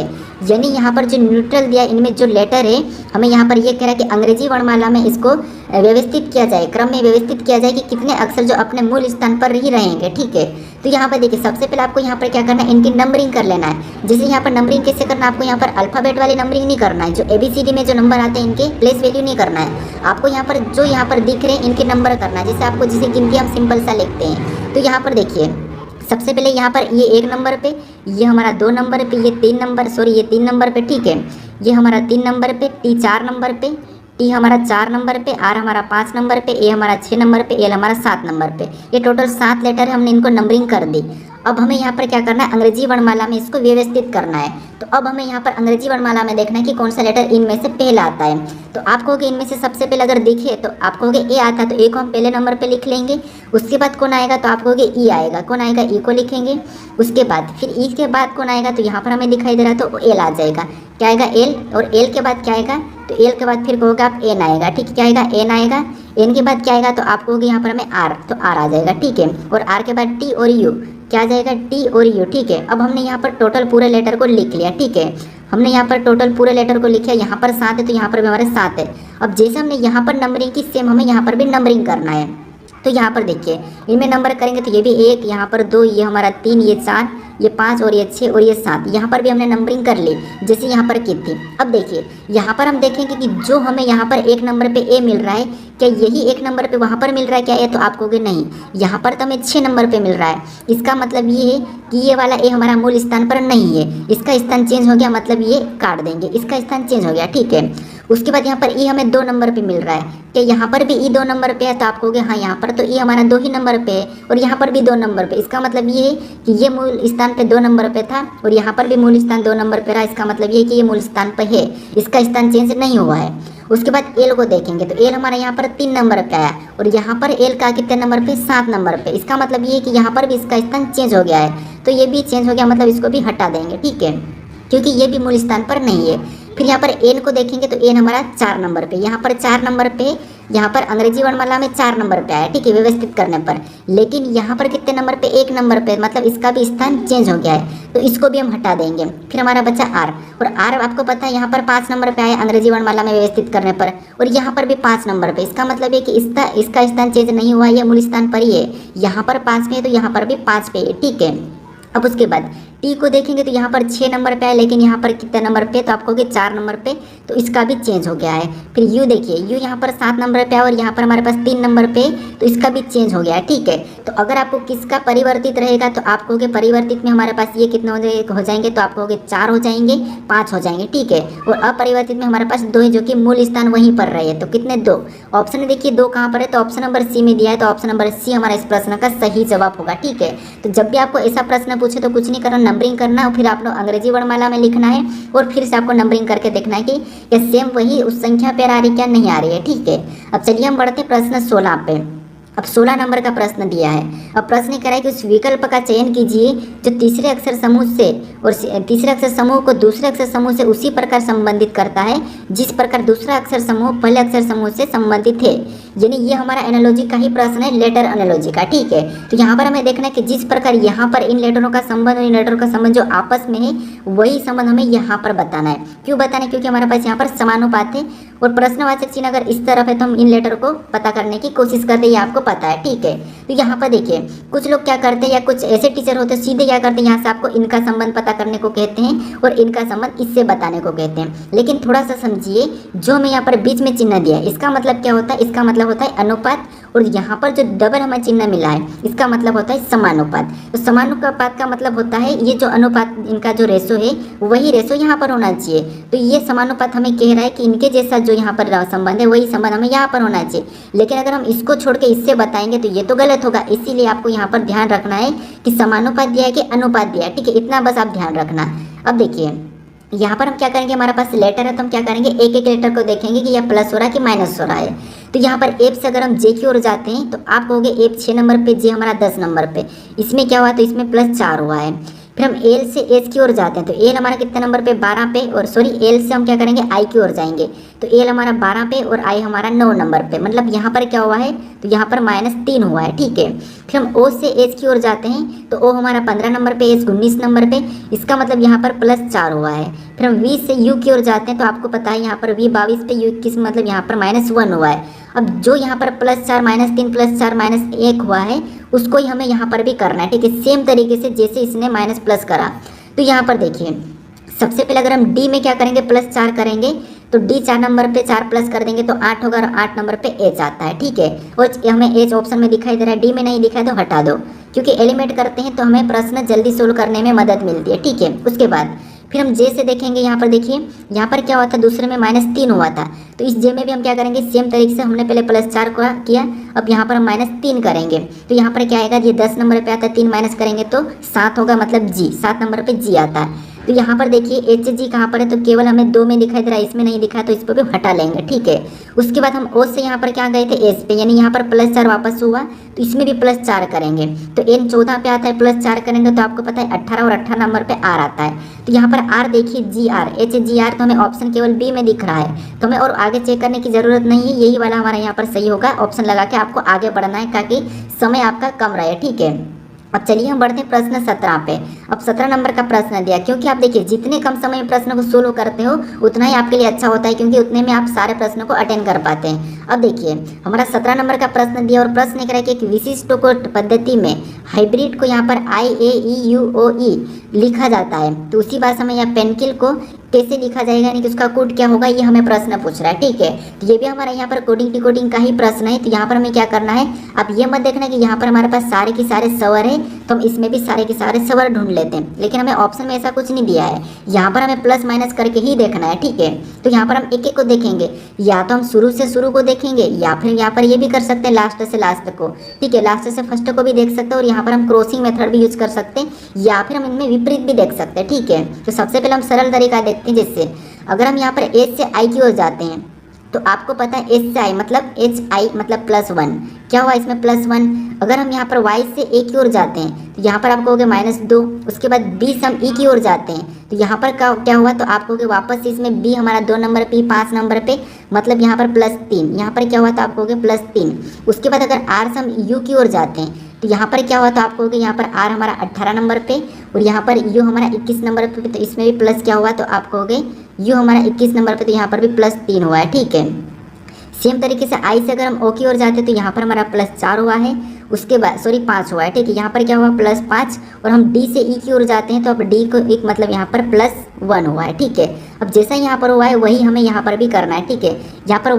यानी यहाँ पर जो न्यूट्रल दिया इनमें जो लेटर है, हमें यहाँ पर ये कह रहा है कि अंग्रेजी वर्णमाला में इसको व्यवस्थित किया जाए, क्रम में व्यवस्थित किया जाए कि कितने अक्षर जो अपने मूल स्थान पर ही रहेंगे। ठीक है, तो यहाँ पर देखिए, सबसे पहले आपको यहाँ पर क्या करना है, इनकी नंबरिंग कर लेना है। जैसे यहाँ पर नंबरिंग कैसे करना है, आपको यहाँ पर अल्फाबेट वाली नंबरिंग नहीं करना है, जो ABCD में जो नंबर आते हैं इनके प्लेस वैल्यू नहीं करना है। आपको यहाँ पर जो यहाँ पर दिख रहे हैं इनके नंबर करना है। जैसे आपको जिसे गिनती हम सिंपल सा लिखते हैं, तो यहाँ पर देखिए, सबसे पहले यहाँ पर ये 1 नंबर पे, ये हमारा 2 नंबर पे, ये 3 नंबर पे। ठीक है, ये हमारा 3 नंबर पे, टी 4 नंबर पे, टी हमारा 4 नंबर पे, आर हमारा 5 नंबर पे, ए हमारा 6 नंबर पे, एल हमारा 7 नंबर पे। ये टोटल 7 लेटर है, हमने इनको नंबरिंग कर दी। अब हमें यहाँ पर क्या करना है, अंग्रेजी वर्णमाला में इसको व्यवस्थित करना है। तो अब हमें यहाँ पर अंग्रेजी वर्णमाला में देखना है कि कौन सा लेटर इनमें से पहला आता है। तो आप कहोगे इनमें से सबसे पहले अगर दिखे तो आप कहोगे ए आता है, तो ए को हम पहले नंबर पे लिख लेंगे। उसके बाद कौन आएगा, तो आप कहोगे ई आएगा। कौन आएगा, ई को लिखेंगे। उसके बाद फिर ई के बाद कौन आएगा, तो यहाँ पर हमें दिखाई दे रहा है तो एल आ जाएगा। क्या आएगा, एल। और एल के बाद क्या आएगा, तो एल के बाद फिर कहोगे आप एन आएगा। ठीक है, क्या आएगा, एन आएगा। एन के बाद क्या आएगा, तो आप कहोगे यहाँ पर हमें आर, तो आर आ जाएगा। ठीक है, और आर के बाद टी और यू, क्या आ जाएगा, टी और यू। ठीक है, अब हमने यहाँ पर टोटल पूरे लेटर को लिख लिया। ठीक है, हमने यहाँ पर टोटल पूरे लेटर को लिखा। यहाँ पर 7 है तो यहाँ पर भी हमारे 7 है। अब जैसे हमने यहाँ पर नंबरिंग की, सेम हमें यहाँ पर भी नंबरिंग करना है। तो यहाँ पर देखिए, इनमें नंबर करेंगे तो ये भी 1, यहाँ पर 2, ये हमारा 3, ये 4, ये 5 और ये 6 और ये 7। यहाँ पर भी हमने नंबरिंग कर ली जैसे यहाँ पर की थी। अब देखिए, यहाँ पर हम देखेंगे कि जो हमें यहाँ पर 1 नंबर पे ए मिल रहा है, क्या यही 1 नंबर पे वहाँ पर मिल रहा है क्या ए, तो आप कहोगे नहीं, यहाँ पर तो हमें 6 नंबर पे मिल रहा है। इसका मतलब ये है कि ये वाला ए हमारा मूल स्थान पर नहीं है, इसका स्थान चेंज हो गया, मतलब ये काट देंगे, इसका स्थान चेंज हो गया। ठीक है, उसके बाद यहाँ पर ई हमें 2 नंबर पे मिल रहा है, क्या यहाँ पर भी ई 2 नंबर पे है, तो आप कहोगे हाँ, यहाँ पर तो ई हमारा 2 ही नंबर पे है और यहाँ पर भी 2 नंबर पे। इसका मतलब ये है कि ये मूल स्थान पे 2 नंबर पे था और यहाँ पर भी मूल स्थान 2 नंबर पे रहा। इसका मतलब ये है कि ये मूल स्थान पे है, इसका स्थान चेंज नहीं हुआ है। उसके बाद एल को देखेंगे तो एल हमारा यहाँ पर 3 नंबर पे आया और यहाँ पर एल का कितने नंबर पे, 7 नंबर पे। इसका मतलब ये है कि यहाँ पर भी इसका स्थान चेंज हो गया है, तो ये भी चेंज हो गया, मतलब इसको भी हटा देंगे। ठीक है, क्योंकि ये भी मूल स्थान पर नहीं है। फिर यहाँ पर एन को देखेंगे तो एन हमारा 4 नंबर पे, यहाँ पर 4 नंबर पे, यहाँ पर अंग्रेजी वर्णमाला में 4 नंबर पे आया, ठीक है, व्यवस्थित करने पर। लेकिन यहाँ पर कितने नंबर पे, 1 नंबर पे, मतलब इसका भी स्थान चेंज हो गया है, तो इसको भी हम हटा देंगे। फिर हमारा बचा आर, और आर आपको पता है यहाँ पर 5 नंबर पे आया अंग्रेजी वर्णमाला में व्यवस्थित करने पर, और यहाँ पर भी 5 नंबर पे। इसका मतलब है कि इसका स्थान चेंज नहीं हुआ, ये मूल स्थान पर ही है। यहाँ पर 5 पे है तो यहाँ पर भी 5 पे है, ठीक है। अब उसके बाद टी को देखेंगे तो यहाँ पर 6 नंबर पे है, लेकिन यहाँ पर कितने नंबर पे, तो आपको 4 नंबर पे, तो इसका भी चेंज हो गया है। फिर यू देखिए, यू यहाँ पर 7 नंबर पे है और यहाँ पर हमारे पास 3 नंबर पे, तो इसका भी चेंज हो गया है, ठीक है। तो अगर आपको किसका परिवर्तित रहेगा तो आप कहोगे परिवर्तित में हमारे पास ये कितने हो जाएंगे, तो आप कहोगे 4 हो जाएंगे, 5 हो जाएंगे, ठीक है। और अपरिवर्तित में हमारे पास 2 है, जो कि मूल स्थान वहीं पर रहे, तो कितने 2। ऑप्शन में देखिए 2 कहाँ पर है, तो ऑप्शन नंबर सी में दिया है, तो ऑप्शन नंबर सी हमारा इस प्रश्न का सही जवाब होगा, ठीक है। तो जब भी आपको ऐसा प्रश्न पूछे तो कुछ नहीं करना, नंबरिंग करना और फिर आप लोग अंग्रेजी वर्णमाला में लिखना है और फिर से आपको नंबरिंग करके देखना है कि ये सेम वही उस संख्या पर आ रही क्या, नहीं आ रही है, ठीक है। अब चलिए हम बढ़ते प्रश्न 16 पे। अब 16 नंबर का प्रश्न दिया है। अब प्रश्न कह रहा है कि उस विकल्प का चयन कीजिए जो तीसरे अक्षर समूह से और तीसरे अक्षर समूह को दूसरे अक्षर समूह से उसी प्रकार संबंधित करता है जिस प्रकार दूसरा अक्षर समूह पहले अक्षर समूह से संबंधित है। यानी ये हमारा एनालॉजी का ही प्रश्न है, लेटर एनालॉजी का, ठीक है। तो यहाँ पर हमें देखना है कि जिस प्रकार यहाँ पर इन लेटरों का संबंध और इन लेटरों का संबंध जो आपस में है वही संबंध हमें यहाँ पर बताना है। क्यों बताना है, क्योंकि हमारे पास यहाँ पर समानुपात है और प्रश्नवाचक चिन्ह अगर इस तरफ है तो हम इन लेटर को पता करने की कोशिश करते हैं, ये आपको पता है, ठीक है। तो यहाँ पर देखिए कुछ लोग क्या करते हैं या कुछ ऐसे टीचर होते हैं सीधे क्या करते हैं, यहाँ से आपको इनका संबंध पता करने को कहते हैं और इनका संबंध इससे बताने को कहते हैं। लेकिन थोड़ा सा समझिए, जो हमें यहाँ पर बीच में चिन्ह दिया है इसका मतलब क्या होता है, इसका मतलब होता है अनुपात, और यहाँ पर जो डबल हमें चिन्ह मिला है इसका मतलब होता है समानुपात। तो समानुपात का मतलब होता है ये जो अनुपात इनका जो रेशो है वही रेशो यहाँ पर होना चाहिए। तो ये समानुपात हमें कह रहा है कि इनके जैसा जो यहाँ पर संबंध है वही संबंध हमें यहाँ पर होना चाहिए। लेकिन अगर हम इसको छोड़ के इससे बताएंगे तो ये तो गलत होगा, इसीलिए आपको यहाँ पर ध्यान रखना है कि समानुपात दिया है कि अनुपात दिया है, ठीक है, इतना बस आप ध्यान रखना। अब देखिए यहाँ पर हम क्या करेंगे, हमारे पास लेटर है तो हम क्या करेंगे, एक एक लेटर को देखेंगे कि यह प्लस हो रहा है कि माइनस हो रहा है। तो यहाँ पर एफ से अगर हम जे की ओर जाते हैं तो आप कहोगे एफ 6 नंबर पे, जे हमारा 10 नंबर पे, इसमें क्या हुआ, तो इसमें +4 हुआ है। फिर हम एल से एच की ओर जाते हैं तो एल हमारा कितने नंबर पे, 12 पे, और सॉरी एल से हम क्या करेंगे आई की ओर जाएंगे तो एल हमारा 12 पे और आई हमारा 9 नंबर पे, मतलब यहाँ पर क्या हुआ है, तो यहाँ पर -3 हुआ है, ठीक है। फिर हम ओ से एच की ओर जाते हैं तो ओ हमारा 15 नंबर पे, एच 19 नंबर पे, इसका मतलब यहाँ पर +4 हुआ है। फिर हम वी से यू की ओर जाते हैं तो आपको पता है यहाँ पर वी 22 पे, यू 21, मतलब यहाँ पर -1 हुआ है। अब जो यहाँ पर +4 -3 +4 -1 हुआ है उसको ही हमें यहाँ पर भी करना है, ठीक है, सेम तरीके से जैसे इसने माइनस प्लस करा। तो यहाँ पर देखिए सबसे पहले अगर हम डी में क्या करेंगे, +4 करेंगे तो डी 4 नंबर पे 4 प्लस कर देंगे तो 8 होगा और 8 नंबर पे एच आता है, ठीक है। और हमें एच ऑप्शन में दिखाई दे रहा है, डी में नहीं दिखाई तो हटा दो, क्योंकि एलिमेंट करते हैं तो हमें प्रश्न जल्दी सोल्व करने में मदद मिलती है, ठीक है। उसके बाद फिर हम जे से देखेंगे, यहाँ पर देखिए यहाँ पर क्या हुआ था, दूसरे में -3 हुआ था, तो इस जे में भी हम क्या करेंगे, सेम तरीके से हमने पहले +4 को किया, अब यहाँ पर हम -3 करेंगे तो यहाँ पर क्या आएगा, ये 10 नंबर पे आता है, 3 माइनस करेंगे तो 7 होगा, मतलब जी 7 नंबर पे जी आता है। तो यहाँ पर देखिए एच जी कहाँ पर है, तो केवल हमें 2 में दिखाई दे रहा है, इसमें नहीं दिखा तो इस पर भी हटा लेंगे, ठीक है। उसके बाद हम ओ से यहाँ पर क्या गए थे, एस पे, यानी यहाँ पर +4 वापस हुआ तो इसमें भी +4 करेंगे तो एन 14 पे आता है, +4 करेंगे तो आपको पता है 18 और 18 नंबर पे आर आता है। तो यहाँ पर आर देखिए जी आर, एच जी आर, तो हमें ऑप्शन केवल बी में दिख रहा है, तो हमें और आगे चेक करने की ज़रूरत नहीं है, यही वाला हमारा यहाँ पर सही होगा। ऑप्शन लगा के आपको आगे बढ़ना है ताकि समय आपका कम रहे, ठीक है। अब चलिए हम बढ़ते हैं प्रश्न 17 पे। अब 17 नंबर का प्रश्न दिया, क्योंकि आप देखिए जितने कम समय में प्रश्न को सोल्व करते हो उतना ही आपके लिए अच्छा होता है, क्योंकि उतने में आप सारे प्रश्नों को अटेंड कर पाते हैं। अब देखिए हमारा 17 नंबर का प्रश्न दिया और प्रश्न कह रहा है कि एक विशिष्ट को पद्धति में हाइब्रिड को यहाँ पर IAEUOE लिखा जाता है, तो उसी भाषा में यहाँ पेंकिल को कैसे लिखा जाएगा, यानी कि उसका कोड क्या होगा, ये हमें प्रश्न पूछ रहा है, ठीक है। तो ये भी हमारा यहाँ पर कोडिंग डिकोडिंग का ही प्रश्न है। तो यहाँ पर हमें क्या करना है, आप ये मत देखना कि यहाँ पर हमारे पास सारे के सारे स्वर है तो हम इसमें भी सारे के सारे स्वर ढूंढ लेते हैं, लेकिन हमें ऑप्शन में ऐसा कुछ नहीं दिया है, यहाँ पर हमें प्लस माइनस करके ही देखना है, ठीक है। तो यहाँ पर हम एक एक को देखेंगे, या तो हम शुरू से शुरू को देखेंगे या फिर यहाँ पर ये भी कर सकते हैं लास्ट से लास्ट को, ठीक है, लास्ट से फर्स्ट को भी देख सकते हैं, और यहाँ पर हम क्रॉसिंग मेथड भी यूज कर सकते हैं, या फिर हम इनमें विपरीत भी देख सकते हैं, ठीक है। तो सबसे पहले हम सरल तरीका देखते हैं, जिससे अगर हम यहाँ पर एच से आई की ओर जाते हैं तो आपको पता है एच से आई मतलब एच आई मतलब +1, क्या हुआ इसमें +1। अगर हम यहाँ पर वाई से ए की ओर जाते हैं तो यहाँ पर आप कहोगे -2। उसके बाद b से हम e की ओर जाते हैं तो यहाँ पर क्या हुआ, तो आप कहोगे वापस इसमें b हमारा 2 नंबर पे, 5 नंबर पे, मतलब यहाँ पर +3। यहाँ पर क्या हुआ, तो आप कहोगे +3। उसके बाद अगर r से हम u की ओर जाते हैं तो यहाँ पर क्या हुआ, तो आप कहोगे यहाँ पर r हमारा 18 नंबर पे और यहाँ पर u हमारा 21 नंबर पे, तो इसमें भी प्लस क्या हुआ, तो आप कहोगे u हमारा 21 नंबर पे, तो यहाँ पर भी +3 हुआ है। ठीक है, सेम तरीके से आई से अगर हम ओ की ओर जाते हैं तो यहाँ पर हमारा +4 हुआ है। उसके बाद 5 हुआ है। ठीक है, यहाँ पर क्या हुआ, +5। और हम डी से ई की ओर जाते हैं तो अब डी को एक मतलब यहाँ पर +1 हुआ है। ठीक है, अब जैसा यहाँ पर हुआ है वही हमें यहाँ पर भी करना है। ठीक है, यहाँ पर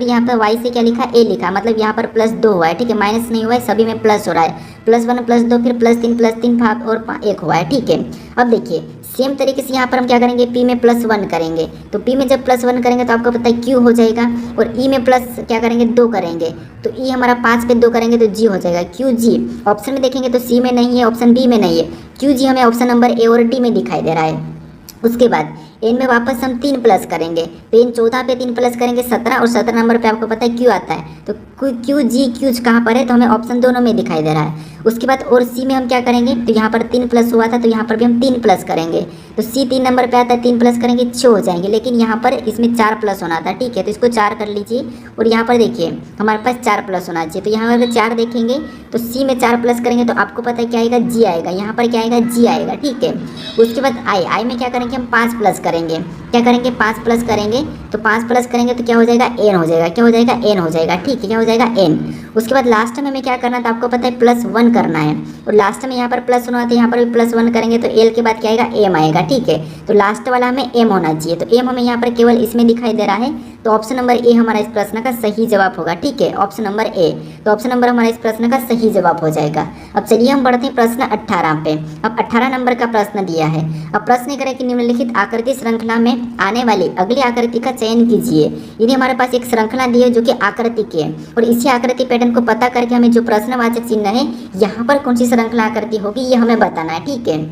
यहाँ पर वाई से क्या लिखा, ए लिखा, मतलब यहाँ पर +2 हुआ है। ठीक है, माइनस नहीं हुआ है, सभी में प्लस हो रहा है, +1 +2 फिर +3 भाग और 1 हुआ है। ठीक है, अब देखिए सेम तरीके से यहाँ पर हम क्या करेंगे, p में +1 करेंगे, तो p में जब +1 करेंगे तो आपको पता है q हो जाएगा, और e में प्लस क्या करेंगे, 2 करेंगे, तो e हमारा 5 पे 2 करेंगे तो g हो जाएगा, QG। ऑप्शन में देखेंगे तो c में नहीं है, ऑप्शन b में नहीं है, QG हमें ऑप्शन नंबर ए और डी में दिखाई दे रहा है। उसके बाद एन में वापस हम 3 प्लस करेंगे, तो एन 14 पे 3 प्लस करेंगे 17, और 17 नंबर पे आपको पता है क्यू आता है, तो क्यू जी क्यूज कहाँ पर है, तो हमें ऑप्शन दोनों में दिखाई दे रहा है। उसके बाद और सी में हम क्या करेंगे, तो यहाँ पर 3 प्लस हुआ था तो यहाँ पर भी हम 3 प्लस करेंगे, तो सी 3 नंबर पे आता है, 3 प्लस करेंगे 6 हो जाएंगे, लेकिन यहाँ पर इसमें 4 प्लस होना था। ठीक है, तो इसको 4 कर लीजिए, और यहाँ पर देखिए हमारे पास 4 प्लस होना चाहिए, तो यहाँ पर 4 देखेंगे तो सी में 4 प्लस करेंगे तो आपको पता है क्या आएगा, जी आएगा, यहाँ पर क्या आएगा, जी आएगा। ठीक है, उसके बाद आई में क्या करेंगे, हम 5 प्लस करेंगे, क्या करेंगे, 5 प्लस करेंगे, तो 5 प्लस करेंगे तो क्या हो जाएगा, एन हो जाएगा, क्या हो जाएगा, एन हो जाएगा। ठीक है, क्या हो जाएगा, एन। उसके बाद लास्ट में हमें क्या करना था, आपको पता है +1 करना है, और लास्ट में यहाँ पर प्लस होना था, यहाँ पर भी +1 करेंगे तो एल के बाद क्या आएगा, एम आएगा। ठीक है, तो लास्ट वाला हमें एम होना चाहिए, तो एम हमें यहाँ पर केवल इसमें दिखाई दे रहा है, तो ऑप्शन नंबर ए हमारा इस प्रश्न का सही जवाब होगा। ठीक है, ऑप्शन नंबर ए, तो ऑप्शन नंबर हमारा इस प्रश्न का सही जवाब हो जाएगा। अब चलिए हम बढ़ते हैं प्रश्न 18 पे। अब 18 नंबर का प्रश्न दिया है। अब प्रश्न करें कि निम्नलिखित आकृति श्रृंखला में आने वाली अगली आकृति का चयन कीजिए। इन्हें हमारे पास एक श्रृंखला दी है जो कि आकृति की है, और इसी आकृति पैटर्न को पता करके हमें जो प्रश्नवाचक चिन्ह है यहाँ पर कौन सी श्रृंखला आकृति होगी ये हमें बताना है। ठीक है,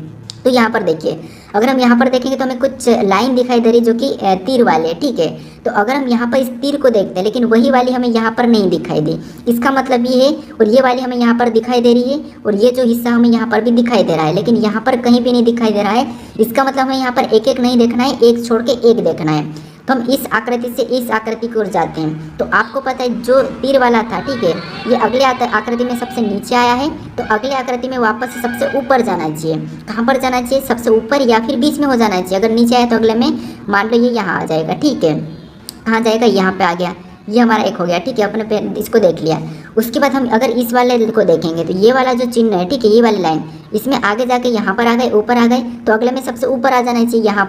तो यहाँ पर देखिए, अगर हम यहाँ पर देखेंगे तो हमें कुछ लाइन दिखाई दे रही जो कि तीर वाले। ठीक है, तो अगर हम यहाँ पर इस तीर को देखते हैं लेकिन वही वाली हमें यहाँ पर नहीं दिखाई दी, इसका मतलब ये है, और ये वाली हमें यहाँ पर दिखाई दे रही है, और ये जो हिस्सा हमें यहाँ पर भी दिखाई दे रहा है, लेकिन यहाँ पर कहीं भी नहीं दिखाई दे रहा है। इसका मतलब हमें यहाँ पर एक एक नहीं देखना है, एक छोड़ के एक देखना है। तो हम इस आकृति से इस आकृति की ओर जाते हैं, तो आपको पता है जो तीर वाला था, ठीक है, ये अगले आकृति में सबसे नीचे आया है, तो अगले आकृति में वापस से सबसे ऊपर जाना चाहिए। कहाँ पर जाना चाहिए, सबसे ऊपर या फिर बीच में हो जाना चाहिए। अगर नीचे आया तो अगले में मान लो ये यहाँ आ जाएगा। ठीक है, कहाँ जाएगा, यहाँ पे आ गया, ये हमारा एक हो गया। ठीक है, अपने पे इसको देख लिया। उसके बाद हम अगर इस वाले को देखेंगे तो ये वाला जो चिन्ह है, ठीक है, ये वाली लाइन, इसमें आगे जाके यहाँ पर आ गए, ऊपर आ गए, तो अगले में सबसे ऊपर आ जाना चाहिए, यहाँ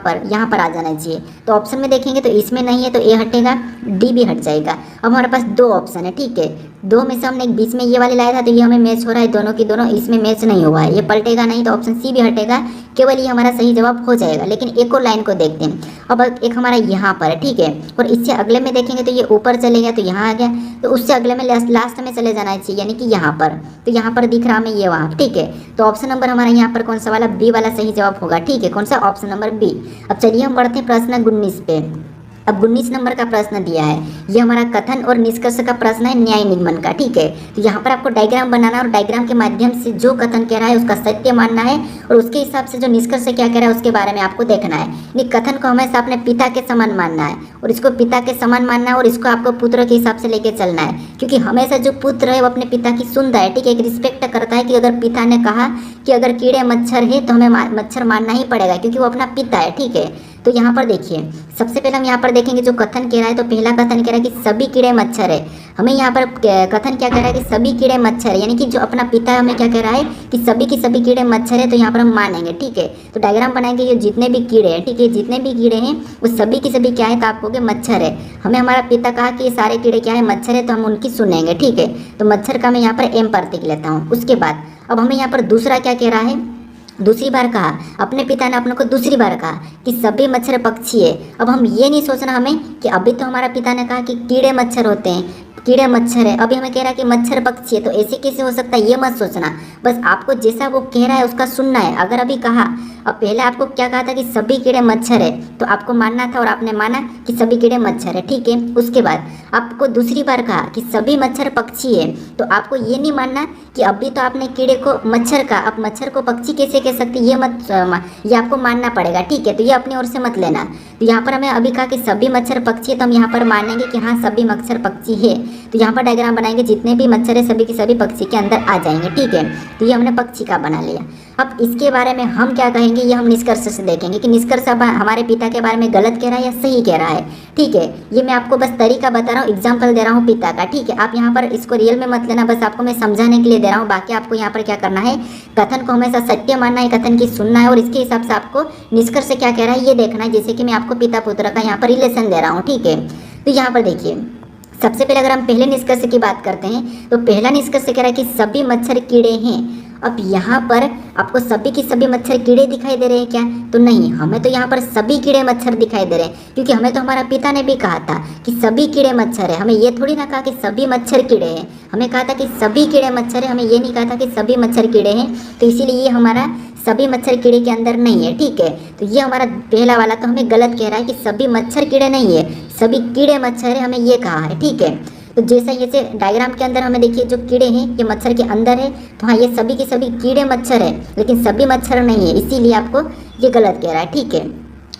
पर आ जाना चाहिए। तो ऑप्शन में देखेंगे तो इसमें नहीं है तो ए हटेगा, डी भी हट जाएगा। अब हमारे पास 2 ऑप्शन है। ठीक है, 2 में से हमने एक बीच में ये वाले लाया था तो ये हमें मैच हो रहा है, दोनों की दोनों इसमें मैच नहीं हुआ है, ये पलटेगा नहीं, तो ऑप्शन सी भी हटेगा, केवल ये हमारा सही जवाब हो जाएगा। लेकिन एक और लाइन को देखते हैं। अब एक हमारा यहाँ पर है, ठीक है, और इससे अगले में देखेंगे तो ये ऊपर चले गया, तो यहाँ आ गया, तो उससे अगले में लास्ट में चले जाना चाहिए, यानी कि यहाँ पर। तो यहाँ पर दिख रहा हमें ये वहाँ। ठीक है, तो ऑप्शन नंबर हमारा यहाँ पर कौन सा वाला, बी वाला सही जवाब होगा। ठीक है, कौन सा, ऑप्शन नंबर बी। अब चलिए हम बढ़ते हैं प्रश्न 19 पे। अब 19 नंबर का प्रश्न दिया है, ये हमारा कथन और निष्कर्ष का प्रश्न है, न्याय निगमन का। ठीक है, तो यहाँ पर आपको डायग्राम बनाना है, और डायग्राम के माध्यम से जो कथन कह रहा है उसका सत्य मानना है, और उसके हिसाब से जो निष्कर्ष क्या कह रहा है उसके बारे में आपको देखना है। यानी कथन को हमेशा अपने पिता के समान मानना है, और इसको पिता के समान मानना है, और इसको आपको पुत्र के हिसाब से लेके चलना है, क्योंकि हमेशा जो पुत्र है वो अपने पिता की सुनता है। ठीक है, एक रिस्पेक्ट करता है कि अगर पिता ने कहा कि अगर कीड़े मच्छर है तो हमें मच्छर मारना ही पड़ेगा, क्योंकि वो अपना पिता है। ठीक है, तो यहाँ पर देखिए, सबसे पहले हम यहाँ पर देखेंगे जो कथन कह रहा है, तो पहला कथन कह रहा है कि सभी कीड़े मच्छर है। हमें यहाँ पर कथन क्या कह रहा है कि सभी कीड़े मच्छर है, यानी कि जो अपना पिता है हमें क्या कह रहा है कि सभी की सभी कीड़े मच्छर है, तो यहाँ पर हम मानेंगे। ठीक है, तो डायग्राम बनाएंगे, ये जितने भी कीड़े हैं, ठीक है, जितने भी कीड़े हैं वो सभी की सभी क्या है, तो आप कहोगे मच्छर है। हमें हमारा पिता कहा कि ये सारे कीड़े क्या है, मच्छर है, तो हम उनकी सुनेंगे। ठीक है, तो मच्छर का मैं यहाँ पर एम प्रतीक लेता हूँ। उसके बाद अब हमें यहाँ पर दूसरा क्या कह रहा है, दूसरी बार कहा, अपने पिता ने अपने को दूसरी बार कहा कि सभी मच्छर पक्षी है। अब हम ये नहीं सोचना हमें कि अभी तो हमारा पिता ने कहा कि कीड़े मच्छर होते हैं, कीड़े मच्छर है, अभी हमें कह रहा है कि मच्छर पक्षी है, तो ऐसे कैसे हो सकता है, ये मत सोचना। बस आपको जैसा वो कह रहा है उसका सुनना है। अगर अभी कहा, अब पहले आपको क्या कहा था कि सभी कीड़े मच्छर है, तो आपको मानना था और आपने माना कि सभी कीड़े मच्छर है, ठीक है। उसके बाद आपको दूसरी बार कहा कि सभी मच्छर पक्षी है, तो आपको ये नहीं मानना कि अभी तो आपने कीड़े को मच्छर कहा, अब मच्छर को पक्षी कैसे कह सकते, ये आपको मानना पड़ेगा, ठीक है। तो ये अपनी ओर से मत लेना। तो यहाँ पर हमें अभी कहा कि सभी मच्छर पक्षी है, तो हम यहाँ पर मानेंगे कि हाँ सभी मच्छर पक्षी है। तो यहाँ पर डायग्राम बनाएंगे, जितने भी मच्छर है सभी के सभी पक्षी के अंदर आ जाएंगे, ठीक है। तो ये हमने पक्षी का बना लिया। अब इसके बारे में हम क्या कहेंगे, ये हम निष्कर्ष से देखेंगे कि निष्कर्ष अब हमारे पिता के बारे में गलत कह रहा है या सही कह रहा है, ठीक है। ये मैं आपको बस तरीका बता रहा हूँ, एग्जाम्पल दे रहा हूँ पिता का, ठीक है। आप यहाँ पर इसको रियल में मत लेना, बस आपको मैं समझाने के लिए दे रहा हूँ। बाकी आपको यहाँ पर क्या करना है, कथन को हमेशा सत्य मानना है, कथन की सुनना है और इसके हिसाब से आपको निष्कर्ष से क्या कह रहा है ये देखना है। जैसे कि मैं आपको पिता पुत्र का यहाँ पर रिलेशन दे रहा हूँ, ठीक है। तो यहाँ पर देखिए, सबसे पहले अगर हम पहले निष्कर्ष की बात करते हैं तो पहला निष्कर्ष कह रहा है कि सभी मच्छर कीड़े हैं। अब यहाँ पर आपको सभी की सभी मच्छर कीड़े दिखाई दे रहे हैं क्या, तो नहीं, हमें तो यहाँ पर सभी कीड़े मच्छर दिखाई दे रहे हैं, क्योंकि हमें तो हमारा पिता ने भी कहा था कि सभी कीड़े मच्छर है। हमें ये थोड़ी ना कहा कि सभी मच्छर कीड़े हैं, हमें कहा था कि सभी कीड़े मच्छर है, हमें ये नहीं कहा था कि सभी मच्छर कीड़े हैं। तो इसीलिए ये हमारा सभी मच्छर कीड़े के अंदर नहीं है, ठीक है। तो ये हमारा पहला वाला तो हमें गलत कह रहा है कि सभी मच्छर कीड़े नहीं है, सभी कीड़े मच्छर है, हमें ये कहा है, ठीक है। तो जैसे जैसे डायग्राम के अंदर हमें देखिए जो कीड़े हैं ये मच्छर के अंदर है, तो हाँ ये सभी के सभी कीड़े मच्छर है, लेकिन सभी मच्छर नहीं है, इसीलिए आपको ये गलत कह रहा है, ठीक है।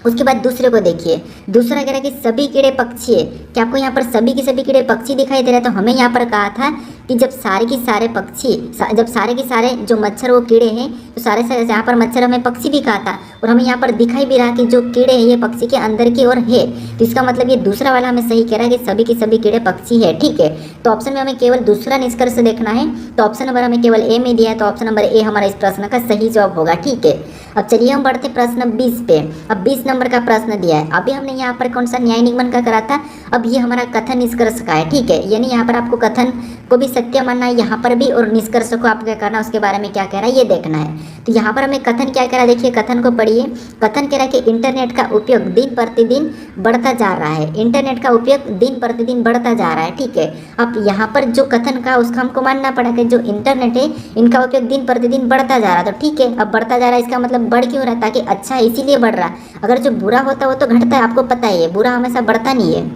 उसके बाद दूसरे को देखिए, दूसरा कह रहा है कि सभी कीड़े पक्षी है। क्या आपको यहाँ पर सभी के सभी कीड़े पक्षी दिखाई दे रहे हैं, तो हमें यहाँ पर कहा था कि जब सारे के सारे पक्षी, जब सारे के सारे जो मच्छर वो कीड़े हैं, तो सारे सारे यहाँ पर मच्छर हमें पक्षी भी कहा था और हमें यहाँ पर दिखाई भी रहा कि जो कीड़े हैं ये पक्षी के अंदर की ओर है। तो इसका मतलब ये दूसरा वाला हमें सही कह रहा है कि सभी के सभी कीड़े पक्षी है, ठीक है। तो ऑप्शन में हमें केवल दूसरा निष्कर्ष देखना है, तो ऑप्शन नंबर हमें केवल ए में दिया है, तो ऑप्शन नंबर ए हमारा इस प्रश्न का सही जवाब होगा, ठीक है। अब चलिए हम बढ़ते प्रश्न 20 पे। अब 20 नंबर का प्रश्न दिया है। अभी हमने यहाँ पर कौन सा न्याय निगमन का करा था, अब ये हमारा कथन निष्कर्ष का है, ठीक है। यानी यहाँ पर आपको कथन को भी सत्य मानना है यहाँ पर भी, और निष्कर्ष को आपको क्या करना है उसके बारे में क्या कह रहा है ये देखना है। तो यहाँ पर हमें कथन क्या कह रहा है, देखिए कथन को पढ़िए। कथन कह रहा है कि इंटरनेट का उपयोग दिन प्रतिदिन बढ़ता जा रहा है, इंटरनेट का उपयोग दिन प्रतिदिन बढ़ता जा रहा है, ठीक है। अब यहाँ पर जो कथन का उसका हमको मानना पड़ा कि जो इंटरनेट है इनका उपयोग दिन प्रतिदिन बढ़ता जा रहा है, तो ठीक है। अब बढ़ता जा रहा है इसका मतलब बढ़ क्यों रहा है, ताकि अच्छा है इसीलिए बढ़ रहा है। अगर जो बुरा होता है वो तो घटता है, आपको पता ही है, बुरा हमेशा बढ़ता नहीं है।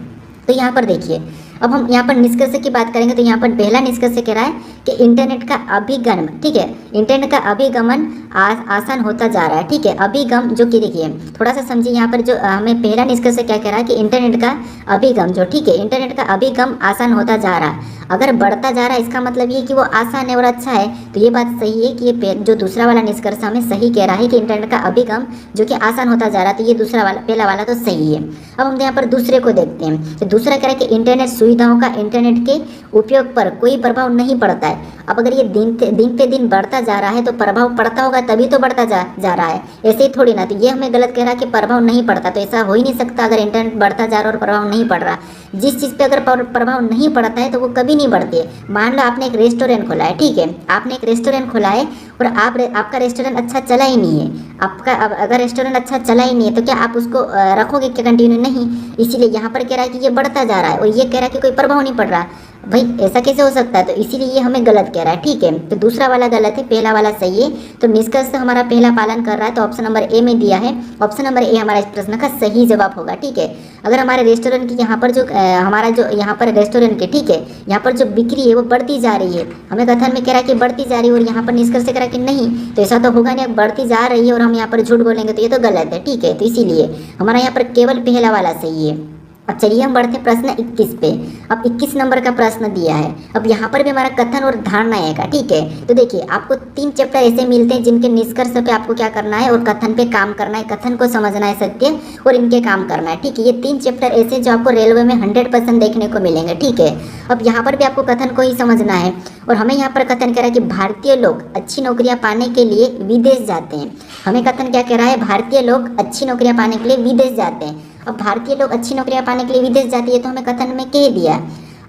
तो यहाँ पर देखिए, अब हम यहाँ पर निष्कर्ष की बात करेंगे, तो यहाँ पर पहला निष्कर्ष कह रहा है कि इंटरनेट का अभिगमन, ठीक है, इंटरनेट का अभिगमन आसान होता जा रहा है, ठीक है। अभिगम जो कि देखिए थोड़ा सा समझिए, यहाँ पर जो हमें पहला निष्कर्ष क्या कह रहा है कि इंटरनेट का अभिगम जो, ठीक है, इंटरनेट का अभिगम आसान होता जा रहा है। अगर बढ़ता जा रहा है इसका मतलब ये कि वो आसान है और अच्छा है, तो ये बात सही है कि ये जो दूसरा वाला निष्कर्ष हमें सही कह रहा है कि इंटरनेट का अभिगम जो कि आसान होता जा रहा है, तो ये दूसरा वाला, पहला वाला तो सही है। अब हम यहाँ पर दूसरे को देखते हैं। तो दूसरा कह रहा है कि इंटरनेट सुविधाओं का इंटरनेट के उपयोग पर कोई प्रभाव नहीं पड़ता है। अब अगर ये दिन पे दिन बढ़ता जा रहा है तो प्रभाव पड़ता होगा, तभी तो बढ़ता जा रहा है, ऐसे ही थोड़ी ना। तो ये हमें गलत कह रहा है कि प्रभाव नहीं पड़ता, तो ऐसा हो ही नहीं सकता। अगर इंटरनेट बढ़ता जा रहा है और प्रभाव नहीं पड़ रहा, जिस चीज़ पे अगर प्रभाव नहीं पड़ता है तो वो कभी नहीं बढ़ती है। मान लो आपने एक रेस्टोरेंट खोला है, ठीक है, आपने एक रेस्टोरेंट खोला है और आपका रेस्टोरेंट अच्छा चला ही नहीं है। आपका अगर रेस्टोरेंट अच्छा चला ही नहीं है तो क्या आप उसको रखोगे क्या कंटिन्यू? नहीं। इसीलिए यहाँ पर कह रहा है कि ये बढ़ता जा रहा है और ये कह रहा है कि कोई प्रभाव नहीं पड़ रहा। भाई ऐसा कैसे हो सकता है? तो इसीलिए ये हमें गलत कह रहा है, ठीक है। तो दूसरा वाला गलत है, पहला वाला सही है। तो निष्कर्ष से हमारा पहला पालन कर रहा है, तो ऑप्शन नंबर ए में दिया है, ऑप्शन नंबर ए हमारा इस प्रश्न का सही जवाब होगा, ठीक है। अगर हमारे रेस्टोरेंट की यहाँ पर जो हमारा जो यहाँ पर रेस्टोरेंट के, ठीक है, यहाँ पर जो बिक्री है वो बढ़ती जा रही है, हमें कथन में कह रहा है कि बढ़ती जा रही है और यहाँ पर निष्कर्ष से कह रहा है कि नहीं, तो ऐसा तो होगा नहीं, अब बढ़ती जा रही है और हम यहाँ पर झूठ बोलेंगे तो ये तो गलत है, ठीक है। तो इसीलिए हमारा यहाँ पर केवल पहला वाला सही है। अब चलिए हम बढ़ते हैं प्रश्न 21 पे। अब 21 नंबर का प्रश्न दिया है। अब यहाँ पर भी हमारा कथन और धारणा आएगा, ठीक है। तो देखिए आपको 3 चैप्टर ऐसे मिलते हैं जिनके निष्कर्ष पे आपको क्या करना है और कथन पे काम करना है, कथन को समझना है सत्य और इनके काम करना है, ठीक है। ये 3 चैप्टर ऐसे जो आपको रेलवे में 100% देखने को मिलेंगे, ठीक है। अब यहाँ पर भी आपको कथन को ही समझना है और हमें यहाँ पर कथन कह रहा है कि भारतीय लोग अच्छी नौकरियाँ पाने के लिए विदेश जाते हैं। हमें कथन क्या कह रहा है? भारतीय लोग अच्छी नौकरियाँ पाने के लिए विदेश जाते हैं। अब भारतीय लोग अच्छी नौकरियां पाने के लिए विदेश जाती है तो हमें कथन में कह दिया।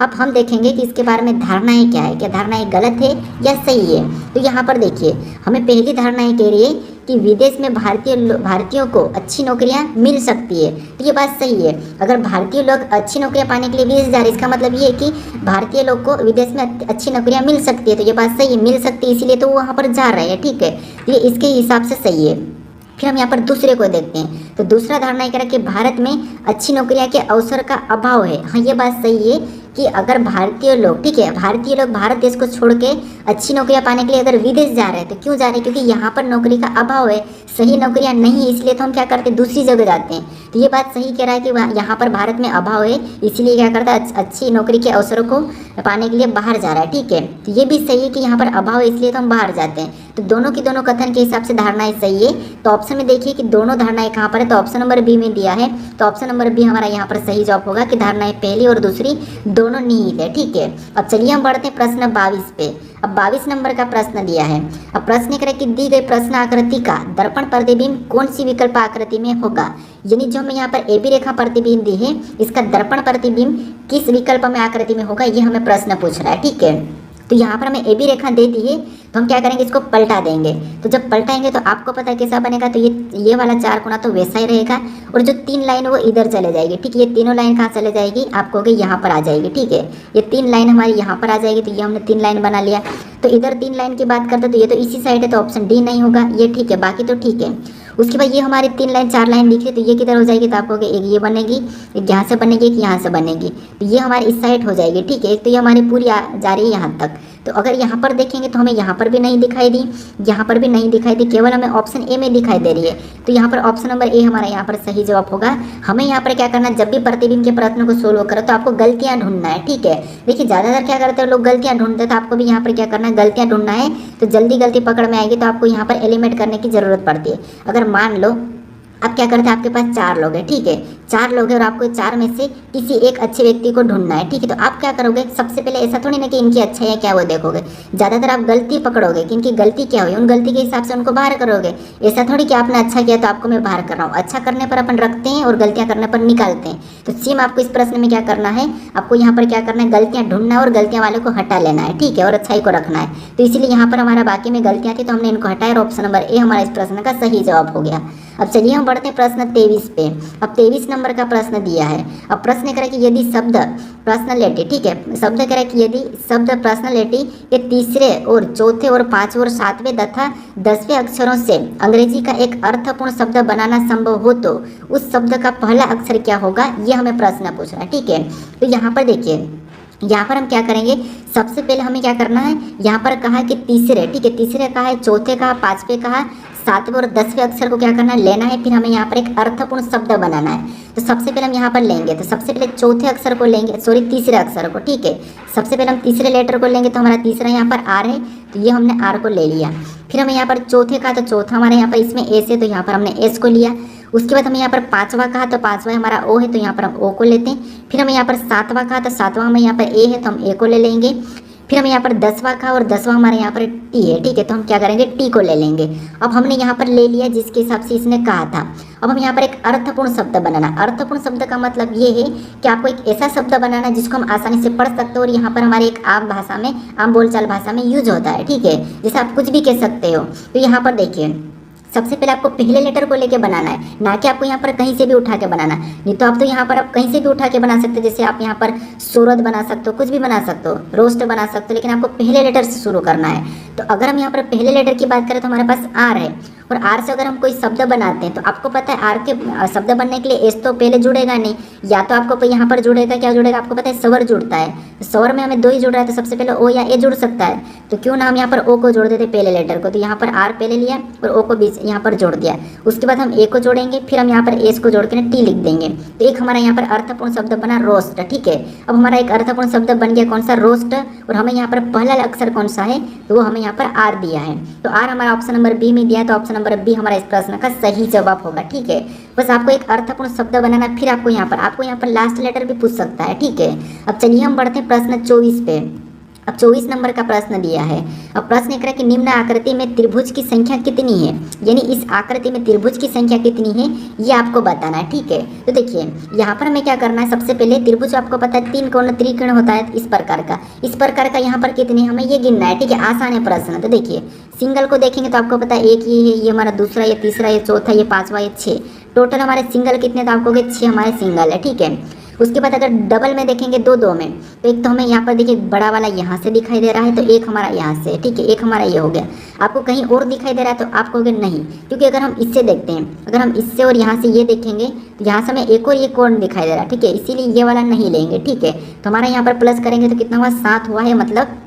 अब हम देखेंगे कि इसके बारे में धारणाएं क्या है, क्या धारणाएं गलत है या सही है। तो यहाँ पर देखिए हमें पहली धारणा कह रही है कि विदेश में भारतीयों को अच्छी नौकरियां मिल सकती है। तो ये बात सही है। अगर भारतीय लोग अच्छी नौकरियां पाने के लिए विदेश जा रहे हैं, इसका मतलब ये है कि भारतीय लोग को विदेश में अच्छी नौकरियां मिल सकती है। तो ये बात सही है, मिल सकती है, इसीलिए तो वो वहाँ पर जा रहे हैं। ठीक है, ये इसके हिसाब से सही है। फिर हम यहाँ पर दूसरे को देखते हैं। तो दूसरा धारणा ये कह रहा है कि भारत में अच्छी नौकरियां के अवसर का अभाव है। हाँ, ये बात सही है कि अगर भारतीय लोग, ठीक है, भारतीय लोग भारत देश को छोड़ के अच्छी नौकरियां पाने के लिए अगर विदेश जा रहे हैं तो क्यों जा रहे हैं? क्योंकि यहाँ पर नौकरी का अभाव है, सही नौकरियां नहीं, इसलिए तो हम क्या करते हैं, दूसरी जगह जाते हैं। तो ये बात सही कह रहा है कि यहाँ पर भारत में अभाव है, इसीलिए क्या करता है, अच्छी नौकरी के अवसरों को पाने के लिए बाहर जा रहा है। ठीक है, तो ये भी सही है कि यहाँ पर अभाव है, इसलिए तो हम बाहर जाते हैं। तो दोनों की दोनों कथन के हिसाब से धारणाएं सही है। तो ऑप्शन में देखिए कि दोनों धारणाएं कहाँ पर है, तो ऑप्शन नंबर बी में दिया है। तो ऑप्शन नंबर बी हमारा यहाँ पर सही जवाब होगा कि धारणाएं पहली और दूसरी दोनों निहित है। ठीक है, अब चलिए हम बढ़ते हैं प्रश्न 22 पे। अब 22 नंबर का प्रश्न दिया है। अब प्रश्न करें कि दी गई प्रश्न आकृति का दर्पण प्रतिबिंब कौन सी विकल्प आकृति में होगा। यानी जो हमें यहाँ पर ए बी रेखा प्रतिबिंब दी है, इसका दर्पण प्रतिबिंब किस विकल्प में आकृति में होगा, ये हमें प्रश्न पूछ रहा है। ठीक है, तो यहाँ पर हमें ए बी रेखा दे दी है, तो हम क्या करेंगे, इसको पलटा देंगे। तो जब पलटाएंगे तो आपको पता है कैसा बनेगा, तो ये वाला 4 कोना तो वैसा ही रहेगा, और जो 3 लाइन वो इधर चले जाएगी। ठीक है, ये तीनों लाइन कहाँ चले जाएगी, आपको होगी यहाँ पर आ जाएगी। ठीक है, ये 3 लाइन हमारी यहाँ पर आ जाएगी। तो ये हमने 3 लाइन बना लिया। तो इधर 3 लाइन की बात करते तो ये तो इसी साइड है, तो ऑप्शन डी नहीं होगा ये। ठीक है, बाकी तो ठीक है। उसके बाद ये हमारी 3 लाइन 4 लाइन दिख रही, तो ये किधर हो जाएगी, तो आपको एक ये बनेगी, एक यहाँ से बनेगी, एक यहाँ से बनेगी। तो ये हमारी इस साइड हो जाएगी। ठीक है, एक तो ये हमारी पूरी जा रही है यहाँ तक। तो अगर यहाँ पर देखेंगे तो हमें यहाँ पर भी नहीं दिखाई दी, यहाँ पर भी नहीं दिखाई दी, केवल हमें ऑप्शन ए में दिखाई दे रही है। तो यहाँ पर ऑप्शन नंबर ए हमारा यहाँ पर सही जवाब होगा। हमें यहाँ पर क्या करना है, जब भी प्रतिबिंब के प्रश्न को सोल्व करो तो आपको गलतियाँ ढूंढना है। ठीक है, देखिए ज़्यादातर क्या करते हैं लोग, गलतियाँ ढूंढते हैं, तो आपको भी यहाँ पर क्या करना है, गलतियाँ ढूंढना है। तो जल्दी गलती पकड़ में आएगी तो आपको यहाँ पर एलिमिनेट करने की ज़रूरत पड़ती है। अगर मान लो अब क्या करते हैं, आपके पास 4 लोग हैं। ठीक है, 4 लोग हैं और आपको 4 में से किसी एक अच्छे व्यक्ति को ढूंढना है। ठीक है, तो आप क्या करोगे, सबसे पहले ऐसा थोड़ी ना कि इनकी अच्छाई है क्या वो देखोगे, ज़्यादातर आप गलती पकड़ोगे कि इनकी गलती क्या हुई, उन गलती के हिसाब से उनको बाहर करोगे। ऐसा थोड़ी कि आपने अच्छा किया तो आपको मैं बाहर कर रहा हूँ। अच्छा करने पर अपन रखते हैं और गलतियाँ करने पर निकालते हैं। तो सेम आपको इस प्रश्न में क्या करना है, आपको यहाँ पर क्या करना है, गलतियाँ ढूंढना और गलतियाँ वाले को हटा लेना है। ठीक है, और अच्छाई को रखना है। तो इसीलिए यहाँ पर हमारा बाकी में गलतियाँ थी तो हमने इनको हटाया, और ऑप्शन नंबर ए हमारा इस प्रश्न का सही जवाब हो गया। अब चलिए हम बढ़ते हैं प्रश्न 23 पे। अब 23 नंबर का प्रश्न दिया है। अब प्रश्न कह रहा है कि यदि शब्द पर्सनालिटी, ठीक है, शब्द कह रहा है कि यदि शब्द पर्सनालिटी के तीसरे और चौथे और पांचवें और 7वें तथा 10वें अक्षरों से अंग्रेजी का एक अर्थपूर्ण शब्द बनाना संभव हो तो उस शब्द का पहला अक्षर क्या होगा, ये हमें प्रश्न पूछ रहा है। ठीक है, तो यहाँ पर देखिए, यहाँ पर हम क्या करेंगे, सबसे पहले हमें क्या करना है, यहाँ पर कहा है कि तीसरे, ठीक है, तीसरे कहा है, चौथे कहा, 5वें कहा, 7वें और 10वें अक्षर को क्या करना है, लेना है। फिर हमें यहाँ पर एक अर्थपूर्ण शब्द बनाना है। तो सबसे पहले हम यहाँ पर लेंगे, तो सबसे पहले चौथे अक्षर को लेंगे, सॉरी तीसरे अक्षर को। ठीक है, सबसे पहले हम तीसरे लेटर को लेंगे, तो हमारा तीसरा यहाँ पर आर है, तो ये हमने आर को ले लिया। फिर हमें यहाँ पर चौथे का, तो चौथा हमारे यहाँ पर इसमें एस है, तो यहाँ पर हमने एस को लिया। उसके बाद हमें यहाँ पर 5वां कहा, तो 5वां हमारा ओ है, तो यहाँ पर हम ओ को लेते हैं। फिर हमें यहाँ पर 7वां कहा, तो 7वां हमें यहाँ पर ए है, तो हम ए को ले लेंगे। फिर हमें यहाँ पर 10वां कहा और 10वां हमारे यहाँ पर टी है। ठीक है, तो हम क्या करेंगे, टी को ले लेंगे। अब हमने यहाँ पर ले लिया जिसके हिसाब से इसने कहा था। अब हम यहाँ पर एक अर्थपूर्ण शब्द बनाना। अर्थपूर्ण शब्द का मतलब ये है कि आपको एक ऐसा शब्द बनाना है जिसको हम आसानी से पढ़ सकते हो और यहाँ पर हमारे एक आम भाषा में, आम बोलचाल भाषा में यूज होता है। ठीक है, जैसे आप कुछ भी कह सकते हो। तो यहाँ पर देखिए, सबसे पहले आपको पहले लेटर को लेके बनाना है, ना कि आपको यहाँ पर कहीं से भी उठा के बनाना। नहीं तो आप तो यहाँ पर आप कहीं से भी उठा के बना सकते हो, जैसे आप यहाँ पर सूरत बना सकते हो, कुछ भी बना सकते हो, रोस्ट बना सकते हो, लेकिन आपको पहले लेटर से शुरू करना है। तो अगर हम यहाँ पर पहले लेटर की बात करें तो हमारे पास आर है, और आर से अगर हम कोई शब्द बनाते हैं तो आपको पता है आर के शब्द बनने के लिए एस तो पहले जुड़ेगा नहीं, या तो आपको यहाँ पर जुड़ेगा, क्या जुड़ेगा, आपको पता है स्वर जुड़ता है। तो स्वर में हमें 2 ही जुड़ रहा है, तो सबसे पहले ओ या ए जुड़ सकता है। तो क्यों ना हम यहाँ पर ओ को जोड़ देते पहले लेटर को। तो यहाँ पर आर पहले लिया और ओ को बीच यहाँ पर जोड़ दिया। उसके बाद हम ए को जोड़ेंगे, फिर हम यहाँ पर एस को जोड़ के टी लिख देंगे। तो एक हमारा यहाँ पर अर्थपूर्ण शब्द बना रोस्ट। ठीक है, अब हमारा एक अर्थपूर्ण शब्द बन गया, कौन सा, रोस्ट। और हमें यहाँ पर पहला अक्षर कौन सा है, तो वो हमें यहाँ पर आर दिया है। तो आर हमारा ऑप्शन नंबर बी में दिया है, तो ऑप्शन नंबर बी हमारा इस प्रश्न का सही जवाब होगा। ठीक है, बस आपको एक अर्थपूर्ण शब्द बनाना, फिर आपको यहाँ पर लास्ट लेटर भी पूछ सकता है। ठीक है, अब चलिए हम बढ़ते हैं प्रश्न 24 पे। अब 24 नंबर का प्रश्न दिया है। अब प्रश्न कह रहा है कि निम्न आकृति में त्रिभुज की संख्या कितनी है, यानी इस आकृति में त्रिभुज की संख्या कितनी है ये आपको बताना है। ठीक है, तो देखिए यहाँ पर हमें क्या करना है, सबसे पहले त्रिभुज आपको पता है 3 कोण त्रिकोण होता है इस प्रकार का यहाँ पर कितने हमें ये गिनना है। ठीक है, आसान है प्रश्न। तो देखिए सिंगल को देखेंगे तो आपको पता है एक ये है, ये हमारा दूसरा, ये तीसरा, ये चौथा, ये पाँचवा, ये 6, टोटल हमारे सिंगल कितने, तो आपको 6 हमारे सिंगल है। ठीक है, उसके बाद अगर डबल में देखेंगे दो में, तो एक तो हमें यहाँ पर देखिए बड़ा वाला यहाँ से दिखाई दे रहा है, तो एक हमारा यहाँ से। ठीक है, एक हमारा ये हो गया। आपको कहीं और दिखाई दे रहा है तो आप कहोगे नहीं, क्योंकि अगर हम इससे देखते हैं, अगर हम इससे और यहाँ से ये देखेंगे तो यहाँ से हमें एक और ये कोण दिखाई दे रहा है। ठीक है, इसीलिए ये वाला नहीं लेंगे। ठीक है, तो हमारा यहाँ पर प्लस करेंगे तो कितना हुआ, 7 हुआ है, मतलब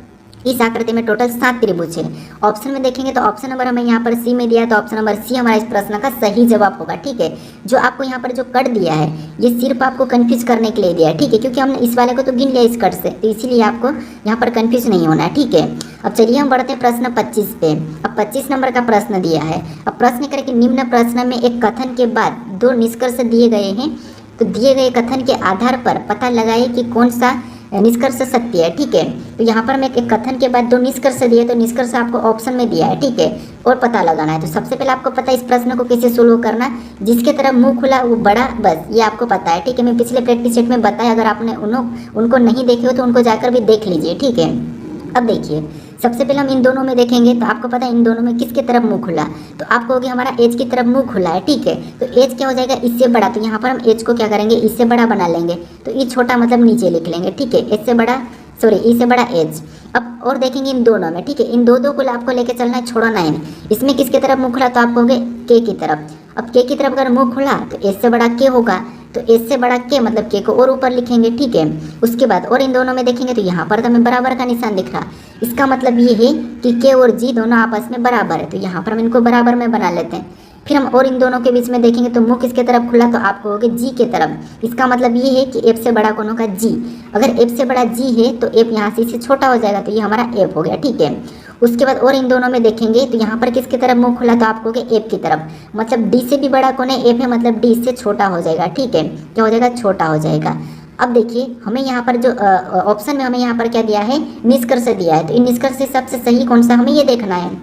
इस आकृति में टोटल 7 त्रिभुज है। ऑप्शन में देखेंगे तो ऑप्शन नंबर हमें यहाँ पर सी में दिया है, तो ऑप्शन नंबर सी हमारा इस प्रश्न का सही जवाब होगा। ठीक है, जो आपको यहाँ पर जो कट दिया है ये सिर्फ आपको कंफ्यूज करने के लिए दिया है। ठीक है, क्योंकि हमने इस वाले को तो गिन लिया इस कट से, तो इसीलिए आपको यहाँ पर कंफ्यूज नहीं होना है। ठीक है, अब चलिए हम बढ़ते हैं प्रश्न 25 पे। अब 25 नंबर का प्रश्न दिया है। अब प्रश्न करें कि निम्न प्रश्न में एक कथन के बाद 2 निष्कर्ष दिए गए हैं, तो दिए गए कथन के आधार पर पता लगाए कि कौन सा निष्कर्ष सत्य है। ठीक है, तो यहाँ पर मैं एक कथन के बाद 2 निष्कर्ष दिए, तो निष्कर्ष आपको ऑप्शन में दिया है। ठीक है, और पता लगाना है। तो सबसे पहले आपको पता है इस प्रश्न को कैसे सोल्व करना, जिसके तरफ मुंह खुला वो बड़ा, बस ये आपको पता है। ठीक है, मैं पिछले प्रैक्टिस सेट में बताया, अगर आपने उनको नहीं देखे हो तो उनको जाकर भी देख लीजिए। ठीक है, अब देखिए सबसे पहले हम इन दोनों में देखेंगे, तो आपको पता है इन दोनों में किसके तरफ मुंह खुला, तो आप कहोगे हमारा एज की तरफ मुंह खुला है। ठीक है, तो एज क्या हो जाएगा, इससे बड़ा, तो यहाँ पर हम एज को क्या करेंगे, इससे बड़ा बना लेंगे, तो ई छोटा मतलब नीचे लिख लेंगे। ठीक है, इससे बड़ा, सॉरी ई से बड़ा एज। अब और देखेंगे इन दोनों में। ठीक है, इन दो को आपको लेके चलना है, छोड़ना है। इसमें किसके तरफ मुंह खुला, तो आप कहोगे के की तरफ। अब के की तरफ अगर मुंह खुला तो एज से बड़ा के होगा, तो एज से बड़ा के मतलब के को और ऊपर लिखेंगे। ठीक है, उसके बाद और इन दोनों में देखेंगे तो यहाँ पर तो हमें बराबर का निशान दिख रहा, इसका मतलब ये है कि के और जी दोनों आपस में बराबर है, तो यहाँ पर हम इनको बराबर में बना लेते हैं। फिर हम और इन दोनों के बीच में देखेंगे तो मुंह किसके तरफ खुला, तो आप कहोगे जी के तरफ। इसका मतलब ये है कि एफ से बड़ा कौन होगा, जी। अगर एफ से बड़ा जी है तो एफ यहाँ से इससे छोटा हो जाएगा, तो ये हमारा एफ हो गया। ठीक है, उसके बाद और इन दोनों में देखेंगे तो यहाँ पर किसकी तरफ मुंह खुला, तो आप कहोगे एफ की तरफ। मतलब डी से भी बड़ा कौन है, एफ है, मतलब डी से छोटा हो जाएगा। ठीक है, क्या हो जाएगा, छोटा हो जाएगा। अब देखिए हमें यहाँ पर जो ऑप्शन में हमें यहाँ पर क्या दिया है, निष्कर्ष दिया है, तो इन निष्कर्ष से सबसे सही कौन सा हमें ये देखना है।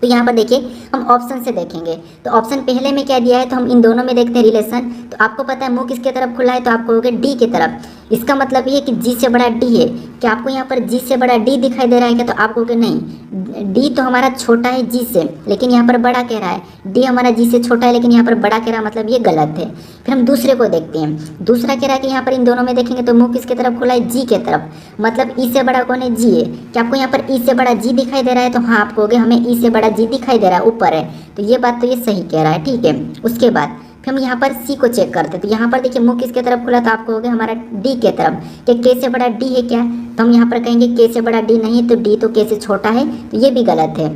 तो यहाँ पर देखिए हम ऑप्शन से देखेंगे, तो ऑप्शन पहले में क्या दिया है, तो हम इन दोनों में देखते हैं रिलेशन। तो आपको पता है मुंह किसके तरफ खुला है, तो आप कहोगे डी के तरफ। इसका मतलब ये है कि जी से बड़ा डी है। क्या आपको यहाँ पर जी से बड़ा डी दिखाई दे रहा है क्या, तो आप कहोगे नहीं, डी तो हमारा छोटा है जी से, लेकिन यहाँ पर बड़ा कह रहा है। डी हमारा जी से छोटा है लेकिन यहाँ पर बड़ा कह रहा है, मतलब ये गलत है। फिर हम दूसरे को देखते हैं। दूसरा कह रहा है कि यहाँ पर इन दोनों में देखेंगे तो मुंह किसके तरफ खुला है, जी के तरफ। मतलब ई से बड़ा कौन है, जी है। क्या आपको यहाँ पर ई से बड़ा जी दिखाई दे रहा है, तो हाँ आप कहोगे हमें ई से बड़ा जी दिखाई दे रहा है, ऊपर है, तो ये बात तो ये सही कह रहा है। ठीक है, उसके बाद फिर हम यहाँ पर सी को चेक करते हैं। तो यहाँ पर देखिए मुंह किसके तरफ खुला, तो आप कहोगे हमारा डी के तरफ। क्या के से बड़ा डी है क्या, तो हम यहाँ पर कहेंगे के से बड़ा डी नहीं है, तो डी तो के से छोटा है, तो ये भी गलत है।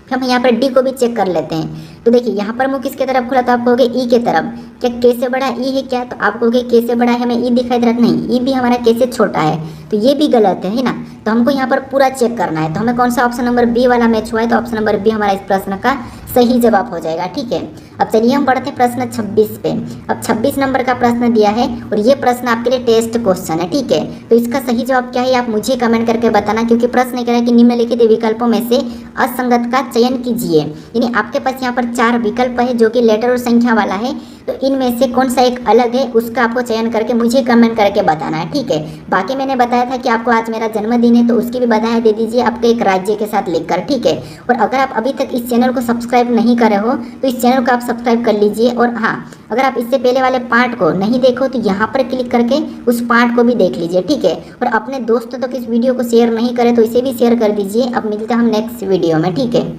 फिर हम यहाँ पर डी को भी चेक कर लेते हैं। तो देखिए यहाँ पर मुंह किसके तरफ खुला, तो आप कहोगे ई के तरफ। क्या के से बड़ा ई है क्या, तो आप कहोगे के से बड़ा है, हमें ई दिखाई दे रहा है, नहीं ई भी हमारा के से छोटा है, तो ये भी गलत है ना। तो हमको यहाँ पर पूरा चेक करना है, तो हमें कौन सा ऑप्शन नंबर बी वाला मैच हुआ है, तो ऑप्शन नंबर बी हमारा इस प्रश्न का सही जवाब हो जाएगा। ठीक है, अब चलिए हम बढ़ते हैं प्रश्न 26 पे। अब 26 नंबर का प्रश्न दिया है और ये प्रश्न आपके लिए टेस्ट क्वेश्चन है। ठीक है, तो इसका सही जवाब क्या है आप मुझे कमेंट करके बताना, क्योंकि प्रश्न कह रहा है कि निम्नलिखित विकल्पों में से असंगत का चयन कीजिए। यानी आपके पास यहाँ पर 4 विकल्प है जो कि लेटर और संख्या वाला है, तो इनमें से कौन सा एक अलग है उसका आपको चयन करके मुझे कमेंट करके बताना है। ठीक है, बाकी मैंने बताया था कि आपको आज मेरा जन्मदिन है, तो उसकी भी बधाई दे दीजिए आपके एक राज्य के साथ लिखकर। ठीक है, और अगर आप अभी तक इस चैनल को सब्सक्राइब नहीं करे हो तो इस चैनल को आप सब्सक्राइब कर लीजिए। और हाँ, अगर आप इससे पहले वाले पार्ट को नहीं देखो तो यहाँ पर क्लिक करके उस पार्ट को भी देख लीजिए। ठीक है, और अपने दोस्तों तक इस वीडियो को शेयर नहीं करें तो इसे भी शेयर कर दीजिए। अब मिलते हैं हम नेक्स्ट वीडियो में। ठीक है।